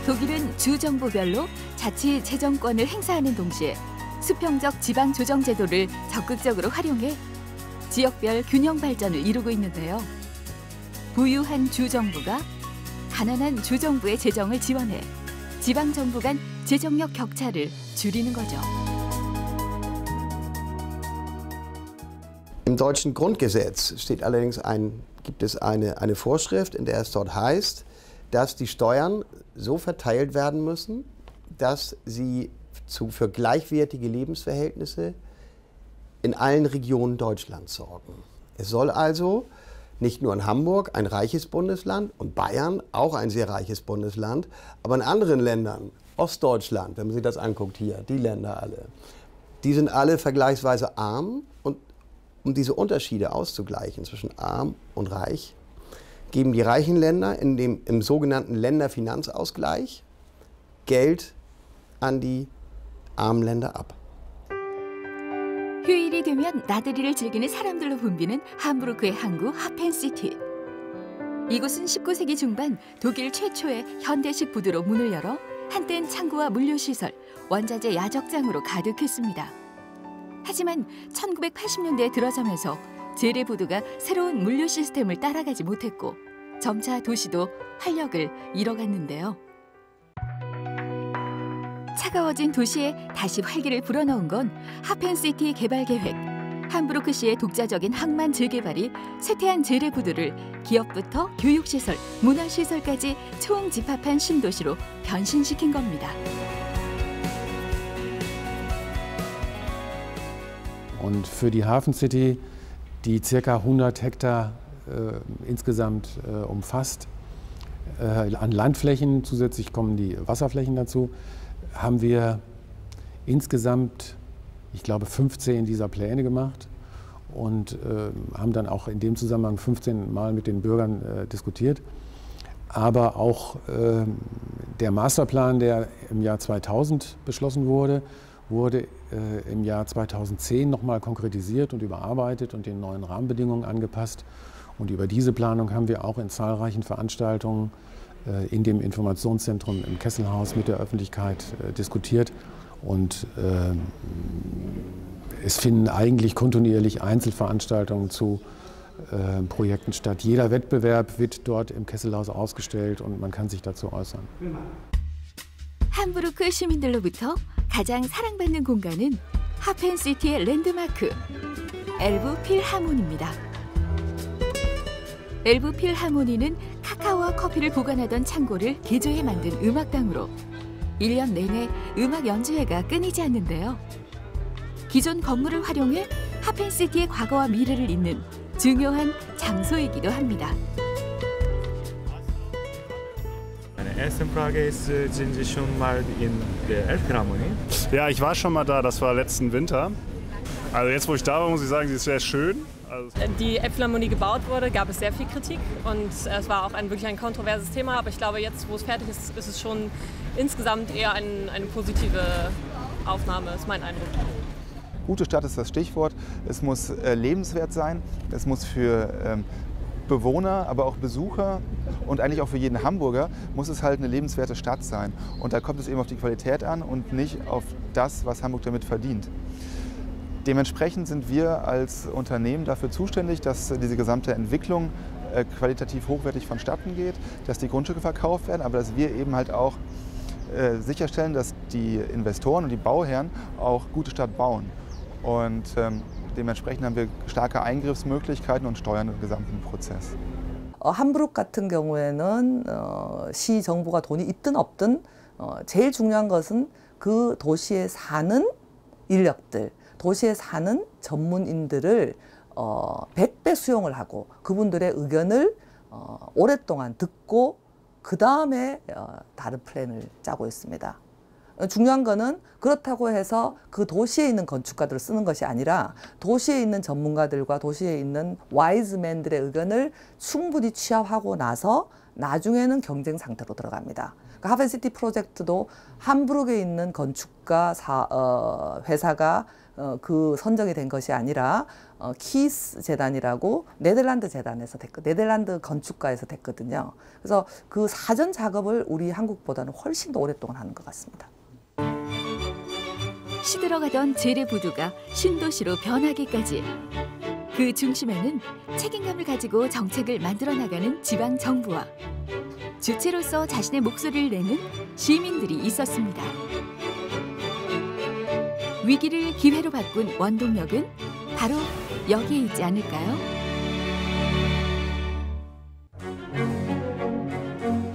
Speaker 2: 독일은 주정부별로 자치 재정권을 행사하는 동시에 수평적 지방 조정 제도를 적극적으로 활용해 지역별 균형 발전을 이루고 있는데요. 부유한 주정부가 가난한 주정부의 재정을 지원해 지방 정부 간 재정력 격차를 줄이는 거죠.
Speaker 5: Im deutschen Grundgesetz steht allerdings gibt es eine Vorschrift, in der es dort heißt, dass die Steuern so verteilt werden müssen, dass sie für gleichwertige Lebensverhältnisse in allen Regionen Deutschlands sorgen. Es soll also nicht nur in Hamburg, ein reiches Bundesland, und Bayern, auch ein sehr reiches Bundesland, aber in anderen Ländern, Ostdeutschland, wenn man sich das anguckt hier, die Länder alle, die sind alle vergleichsweise arm, und um diese Unterschiede auszugleichen zwischen arm und reich, geben die reichen Länder im sogenannten Länderfinanzausgleich Geld an die armen Länder ab.
Speaker 2: 휴일이 되면 나들이를 즐기는 사람들로 붐비는 함부르크의 항구 하펜시티. 이곳은 19세기 중반 독일 최초의 현대식 부두로 문을 열어 한땐 창고와 물류시설, 원자재 야적장으로 가득했습니다. 하지만 1980년대에 들어서면서 재래부두가 새로운 물류 시스템을 따라가지 못했고 점차 도시도 활력을 잃어갔는데요. 차가워진 도시에 다시 활기를 불어넣은 건 하펜시티 개발 계획. 함부르크시의 독자적인 항만 재개발이 쇠퇴한 재래부두를 기업부터 교육시설, 문화시설까지 총집합한 신도시로 변신시킨 겁니다.
Speaker 6: Und für die Hafen City, die ca. 100 Hektar insgesamt umfasst, an Landflächen, zusätzlich kommen die Wasserflächen dazu, haben wir insgesamt, ich glaube, 15 dieser Pläne gemacht und haben dann auch in dem Zusammenhang 15 Mal mit den Bürgern diskutiert. Aber auch der Masterplan, der im Jahr 2000 beschlossen wurde, wurde im Jahr 2010 nochmal konkretisiert und überarbeitet und den neuen Rahmenbedingungen angepasst. Und über diese Planung haben wir auch in zahlreichen Veranstaltungen in dem Informationszentrum im Kesselhaus mit der Öffentlichkeit diskutiert. Und es finden eigentlich kontinuierlich Einzelveranstaltungen zu Projekten statt. Jeder Wettbewerb wird dort im Kesselhaus ausgestellt und man kann sich dazu äußern.
Speaker 2: 함부르크 시민들로부터 가장 사랑받는 공간은 하펜시티의 랜드마크, 엘브 필하모니입니다. 엘브 필하모니는 카카오와 커피를 보관하던 창고를 개조해 만든 음악당으로 1년 내내 음악 연주회가 끊이지 않는데요. 기존 건물을 활용해 하펜시티의 과거와 미래를 잇는 중요한 장소이기도 합니다.
Speaker 7: Meine erste Frage ist, sind Sie schon mal in der Elbphilharmonie? Ja, ich war schon mal da, das war letzten Winter. Also jetzt, wo ich da war, muss ich sagen, sie ist sehr schön.
Speaker 9: Die Elbphilharmonie gebaut wurde, gab es sehr viel Kritik und es war auch wirklich ein kontroverses Thema. Aber ich glaube, jetzt, wo es fertig ist, ist es schon insgesamt eher eine positive Aufnahme, ist mein Eindruck.
Speaker 10: Gute Stadt ist das Stichwort. Es muss lebenswert sein. Es muss für Bewohner, aber auch Besucher und eigentlich auch für jeden Hamburger muss es halt eine lebenswerte Stadt sein. Und da kommt es eben auf die Qualität an und nicht auf das, was Hamburg damit verdient. Dementsprechend sind wir als Unternehmen dafür zuständig, dass diese gesamte Entwicklung qualitativ hochwertig vonstatten geht, dass die Grundstücke verkauft werden, aber dass wir eben halt auch sicherstellen, dass die Investoren und die Bauherren auch gute Stadt bauen. Und dementsprechend haben wir starke Eingriffsmöglichkeiten und steuern den gesamten Prozess.
Speaker 22: 함부르크 같은 경우에는 시 정부가 돈이 있든 없든 제일 중요한 것은 그 도시에 사는 인력들, 도시에 사는 전문인들을 100배 수용을 하고 그분들의 의견을 오랫동안 듣고 그 다음에 다른 플랜을 짜고 있습니다. 중요한 거는 그렇다고 해서 그 도시에 있는 건축가들을 쓰는 것이 아니라 도시에 있는 전문가들과 도시에 있는 와이즈맨들의 의견을 충분히 취합하고 나서 나중에는 경쟁 상태로 들어갑니다. 그러니까 하펜시티 프로젝트도 함부르크에 있는 건축가 회사가 그 선정이 된 것이 아니라 키스 재단이라고 네덜란드 재단에서 네덜란드 건축가에서 됐거든요. 그래서 그 사전 작업을 우리 한국보다는 훨씬 더 오랫동안 하는 것 같습니다.
Speaker 2: 시들어가던 재래부두가 신도시로 변하기까지 그 중심에는 책임감을 가지고 정책을 만들어 나가는 지방 정부와 주체로서 자신의 목소리를 내는 시민들이 있었습니다. 위기를 기회로 바꾼 원동력은 바로 여기에 있지 않을까요?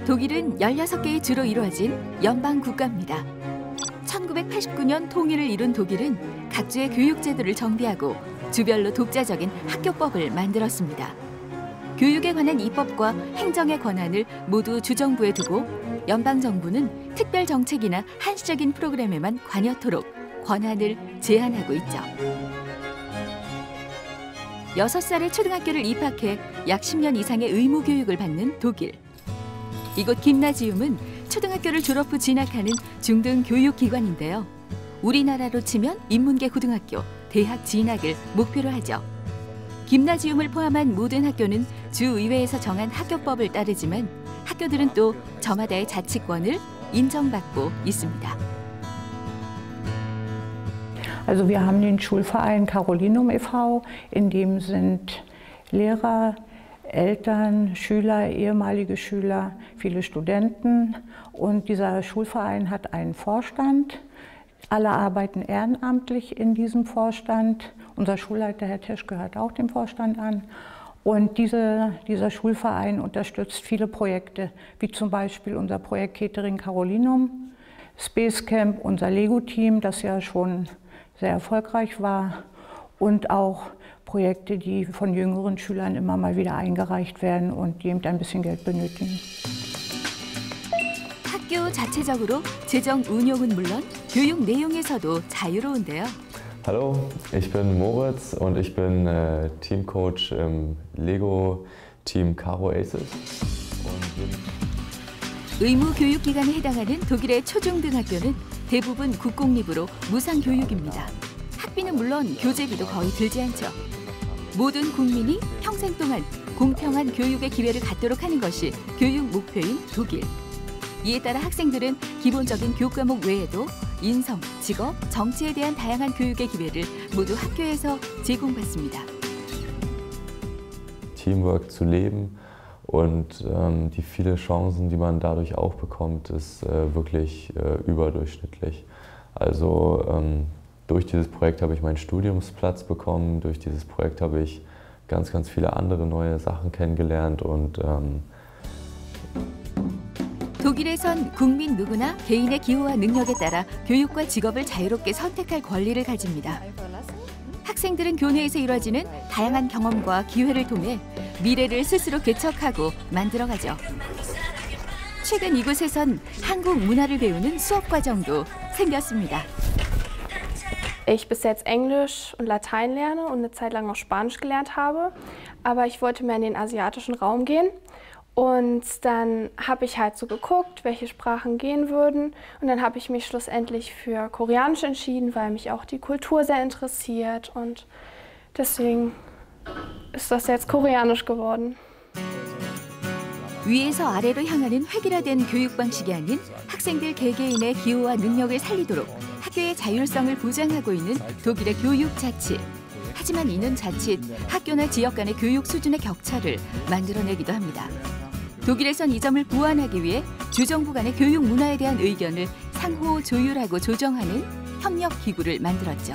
Speaker 2: 독일은 16개의 주로 이루어진 연방 국가입니다. 1989년 통일을 이룬 독일은 각주의 교육 제도를 정비하고 주별로 독자적인 학교법을 만들었습니다. 교육에 관한 입법과 행정의 권한을 모두 주정부에 두고 연방정부는 특별 정책이나 한시적인 프로그램에만 관여토록 권한을 제한하고 있죠. 6살에 초등학교를 입학해 약 10년 이상의 의무 교육을 받는 독일. 이곳 김나지움은 초등학교를 졸업 후 진학하는 중등 교육기관인데요. 우리나라로 치면 인문계 고등학교, 대학 진학을 목표로 하죠. 김나지움을 포함한 모든 학교는 주의회에서 정한 학교법을 따르지만 학교들은 또 저마다의 자치권을 인정받고 있습니다.
Speaker 23: Also wir haben den Schulverein Carolinum e.V., in dem sind Lehrer, Eltern, Schüler, ehemalige Schüler, viele Studenten. Und dieser Schulverein hat einen Vorstand. Alle arbeiten ehrenamtlich in diesem Vorstand. Unser Schulleiter, Herr Tesch, gehört auch dem Vorstand an. Und dieser Schulverein unterstützt viele Projekte, wie zum Beispiel unser Projekt Catering Carolinum, Space Camp, unser Lego-Team, das ja schon sehr erfolgreich war, und auch Projekte, die von jüngeren Schülern immer mal wieder eingereicht werden und die eben ein bisschen Geld benötigen.
Speaker 2: 학교 자체적으로 재정 운용은 물론 교육 내용에서도 자유로운데요.
Speaker 24: Hallo, ich bin Moritz und ich bin Teamcoach im Lego Team Caro Aces.
Speaker 2: 의무 교육 기관에 해당하는 독일의 초중등학교는 대부분 국공립으로 무상 교육입니다. 학비는 물론 교재비도 거의 들지 않죠. 모든 국민이 평생 동안 공평한 교육의 기회를 갖도록 하는 것이 교육 목표인 독일. 이에 따라 학생들은 기본적인 교과목 외에도 인성, 직업, 정치에 대한 다양한 교육의 기회를 모두 학교에서 제공받습니다.
Speaker 24: Teamwork zu leben und die viele Chancen, die man dadurch auch bekommt, ist wirklich überdurchschnittlich. Also durch dieses Projekt habe ich meinen Studiumsplatz bekommen, durch dieses Projekt habe ich ganz viele andere neue Sachen kennengelernt und
Speaker 2: 독일에선 국민 누구나 개인의 기호와 능력에 따라 교육과 직업을 자유롭게 선택할 권리를 가집니다. 학생들은 교내에서 이루어지는 다양한 경험과 기회를 통해 미래를 스스로 개척하고 만들어가죠. 최근 이곳에선 한국 문화를 배우는 수업 과정도 생겼습니다.
Speaker 8: Ich bis jetzt Englisch und Latein lerne und eine Zeit lang auch Spanisch gelernt habe, aber ich wollte mehr in den asiatischen Raum gehen. Und dann habe ich halt so geguckt, welche Sprachen gehen würden. Und dann habe ich mich schlussendlich für Koreanisch entschieden, weil mich auch die Kultur sehr interessiert. Und deswegen ist das jetzt Koreanisch geworden.
Speaker 2: 위에서 아래로 향하는 획일화된 교육 방식이 아닌 학생들 개개인의 기호와 능력을 살리도록 학교의 자율성을 보장하고 있는 독일의 교육 자치. 하지만 이는 자칫 학교나 지역 간의 교육 수준의 격차를 만들어내기도 합니다. 독일에선 이 점을 보완하기 위해 주정부 간의 교육 문화에 대한 의견을 상호 조율하고 조정하는 협력 기구를 만들었죠.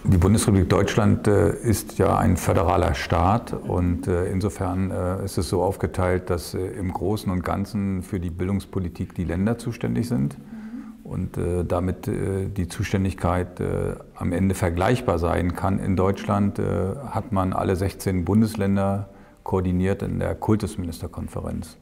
Speaker 11: Die Bundesrepublik Deutschland ist ja ein föderaler Staat und insofern ist es so aufgeteilt, dass im Großen und Ganzen für die Bildungspolitik die Länder zuständig sind und damit die Zuständigkeit am Ende vergleichbar sein kann. In Deutschland hat man alle 16 Bundesländer koordiniert in der Kultusministerkonferenz.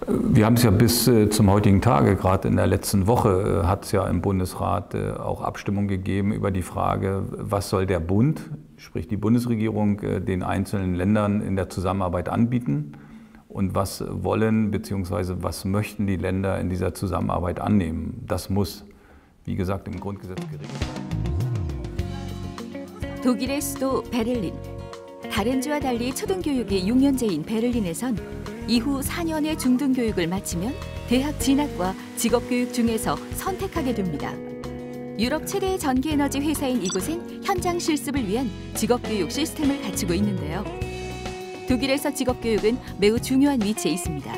Speaker 11: Wir haben es ja bis zum heutigen Tage, gerade in der letzten Woche, hat es ja im Bundesrat auch Abstimmung gegeben über die Frage, was soll der Bund, sprich die Bundesregierung, den einzelnen Ländern in der Zusammenarbeit anbieten und was wollen bzw. was möchten die Länder in dieser Zusammenarbeit annehmen. Das muss, wie gesagt, im Grundgesetz geregelt sein.
Speaker 2: 독일의 수도 베를린. 다른 주와 달리 초등교육이 6년제인 베를린에선 이후 4년의 중등교육을 마치면 대학 진학과 직업교육 중에서 선택하게 됩니다. 유럽 최대의 전기에너지 회사인 이곳엔 현장 실습을 위한 직업교육 시스템을 갖추고 있는데요. 독일에서 직업교육은 매우 중요한 위치에 있습니다.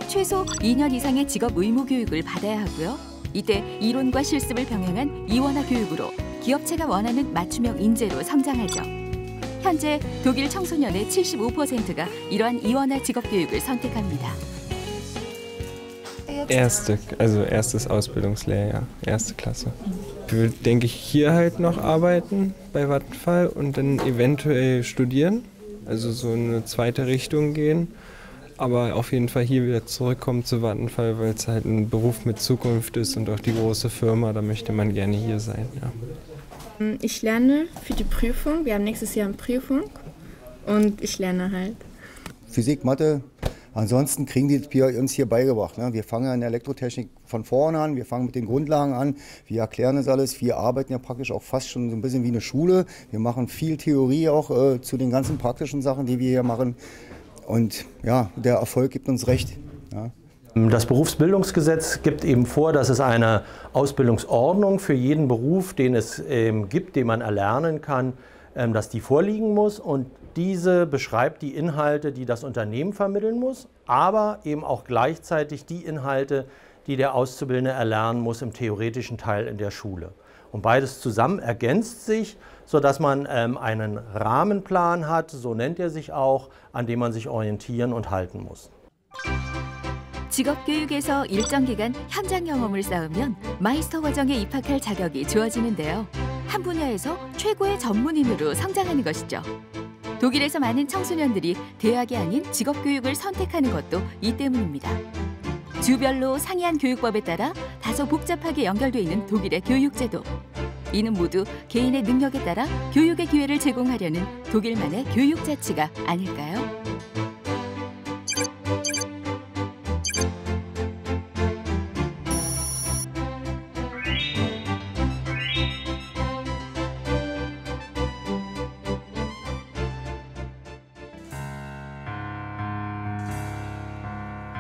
Speaker 2: 최소 2년 이상의 직업 의무 교육을 받아야 하고요. 이때 이론과 실습을 병행한 이원화 교육으로 기업체가 원하는 맞춤형 인재로 성장하죠. 현재 독일 청소년의 75%가 이러한 이원화 직업교육을 선택합니다.
Speaker 12: Erstes Ausbildungslehrjahr, erste Klasse. Ich will, denke ich, hier halt noch arbeiten bei Vattenfall und dann eventuell studieren, also so in eine zweite Richtung gehen. Aber auf jeden Fall hier wieder zurückkommen zu Vattenfall, weil es halt ein Beruf mit Zukunft ist und auch die große Firma, da möchte man gerne hier sein. Ja.
Speaker 13: Ich lerne für die Prüfung. Wir haben nächstes Jahr eine Prüfung und ich lerne halt.
Speaker 14: Physik, Mathe, ansonsten kriegen die uns hier beigebracht. Ne? Wir fangen in der Elektrotechnik von vorne an, wir fangen mit den Grundlagen an, wir erklären das alles. Wir arbeiten ja praktisch auch fast schon so ein bisschen wie eine Schule. Wir machen viel Theorie auch zu den ganzen praktischen Sachen, die wir hier machen. Und ja, der Erfolg gibt uns recht. Ja.
Speaker 25: Das Berufsbildungsgesetz gibt eben vor, dass es eine Ausbildungsordnung für jeden Beruf, den es gibt, den man erlernen kann, dass die vorliegen muss. Und diese beschreibt die Inhalte, die das Unternehmen vermitteln muss, aber eben auch gleichzeitig die Inhalte, die der Auszubildende erlernen muss im theoretischen Teil in der Schule. Und beides zusammen ergänzt sich, sodass man einen Rahmenplan hat, so nennt er sich auch, an dem man sich orientieren und halten muss.
Speaker 2: 직업교육에서 일정 기간 현장 경험을 쌓으면 마이스터 과정에 입학할 자격이 주어지는데요. 한 분야에서 최고의 전문인으로 성장하는 것이죠. 독일에서 많은 청소년들이 대학이 아닌 직업교육을 선택하는 것도 이 때문입니다. 주별로 상이한 교육법에 따라 다소 복잡하게 연결돼 있는 독일의 교육제도. 이는 모두 개인의 능력에 따라 교육의 기회를 제공하려는 독일만의 교육 자치가 아닐까요?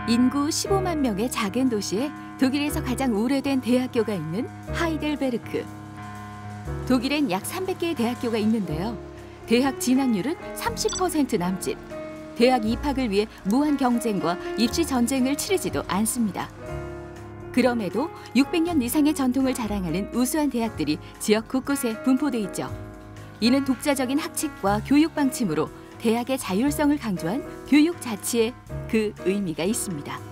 Speaker 2: 인구 15만 명의 작은 도시에 독일에서 가장 오래된 대학교가 있는 하이델베르크. 독일엔 약 300개의 대학교가 있는데요. 대학 진학률은 30% 남짓. 대학 입학을 위해 무한 경쟁과 입시 전쟁을 치르지도 않습니다. 그럼에도 600년 이상의 전통을 자랑하는 우수한 대학들이 지역 곳곳에 분포돼 있죠. 이는 독자적인 학칙과 교육 방침으로 대학의 자율성을 강조한 교육 자치에 그 의미가 있습니다.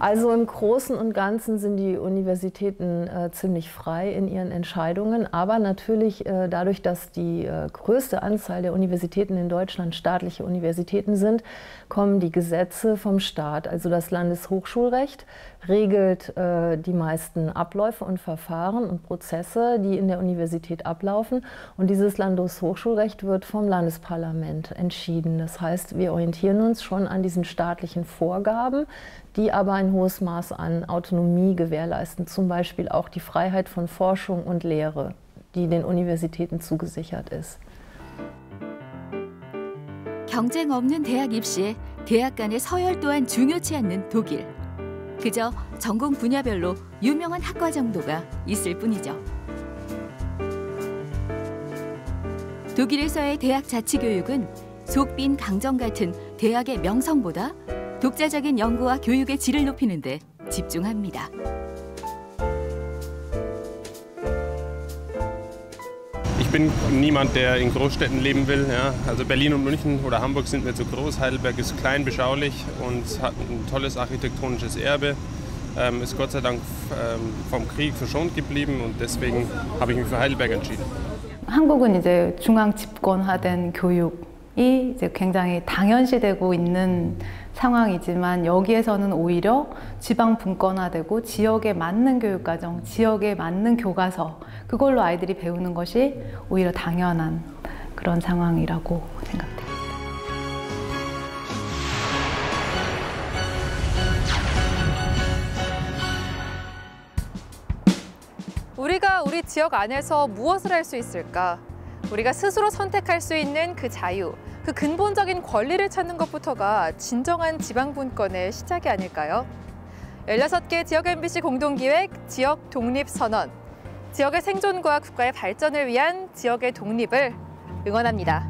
Speaker 4: Also im Großen und Ganzen sind die Universitäten ziemlich frei in ihren Entscheidungen, aber natürlich dadurch, dass die größte Anzahl der Universitäten in Deutschland staatliche Universitäten sind, kommen die Gesetze vom Staat. Also das Landeshochschulrecht regelt die meisten Abläufe und Verfahren und Prozesse, die in der Universität ablaufen. Und dieses Landeshochschulrecht wird vom Landesparlament entschieden. Das heißt, wir orientieren uns schon an diesen staatlichen Vorgaben, die aber ein hohes Maß an Autonomie gewährleisten, zum Beispiel auch die Freiheit von Forschung und Lehre, die den Universitäten zugesichert ist.
Speaker 2: 경쟁 없는 대학 입시에 대학 간의 서열 또한 중요치 않는 독일. 그저 전공 분야별로 유명한 학과 정도가 있을 뿐이죠. 독일에서의 대학 자치 교육은 속빈 강정 같은 대학의 명성보다 독자적인 연구와 교육의 질을 높이는 데 집중합니다.
Speaker 15: Ich bin niemand, der in Großstädten leben will. Ja. Also Berlin und München oder Hamburg sind mir zu groß. Heidelberg ist klein, beschaulich und hat ein tolles architektonisches Erbe. Ist Gott sei Dank vom Krieg verschont geblieben und deswegen habe ich mich für Heidelberg entschieden.
Speaker 16: 한국은 이제 중앙 집권화된 교육이 이제 굉장히 당연시되고 있는 상황이지만 여기에서는 오히려 지방 분권화되고 지역에 맞는 교육과정, 지역에 맞는 교과서 그걸로 아이들이 배우는 것이 오히려 당연한 그런 상황이라고 생각합니다.
Speaker 1: 우리가 우리 지역 안에서 무엇을 할 수 있을까? 우리가 스스로 선택할 수 있는 그 자유, 그 근본적인 권리를 찾는 것부터가 진정한 지방분권의 시작이 아닐까요? 16개 지역 MBC 공동기획 지역 독립선언. 지역의 생존과 국가의 발전을 위한 지역의 독립을 응원합니다.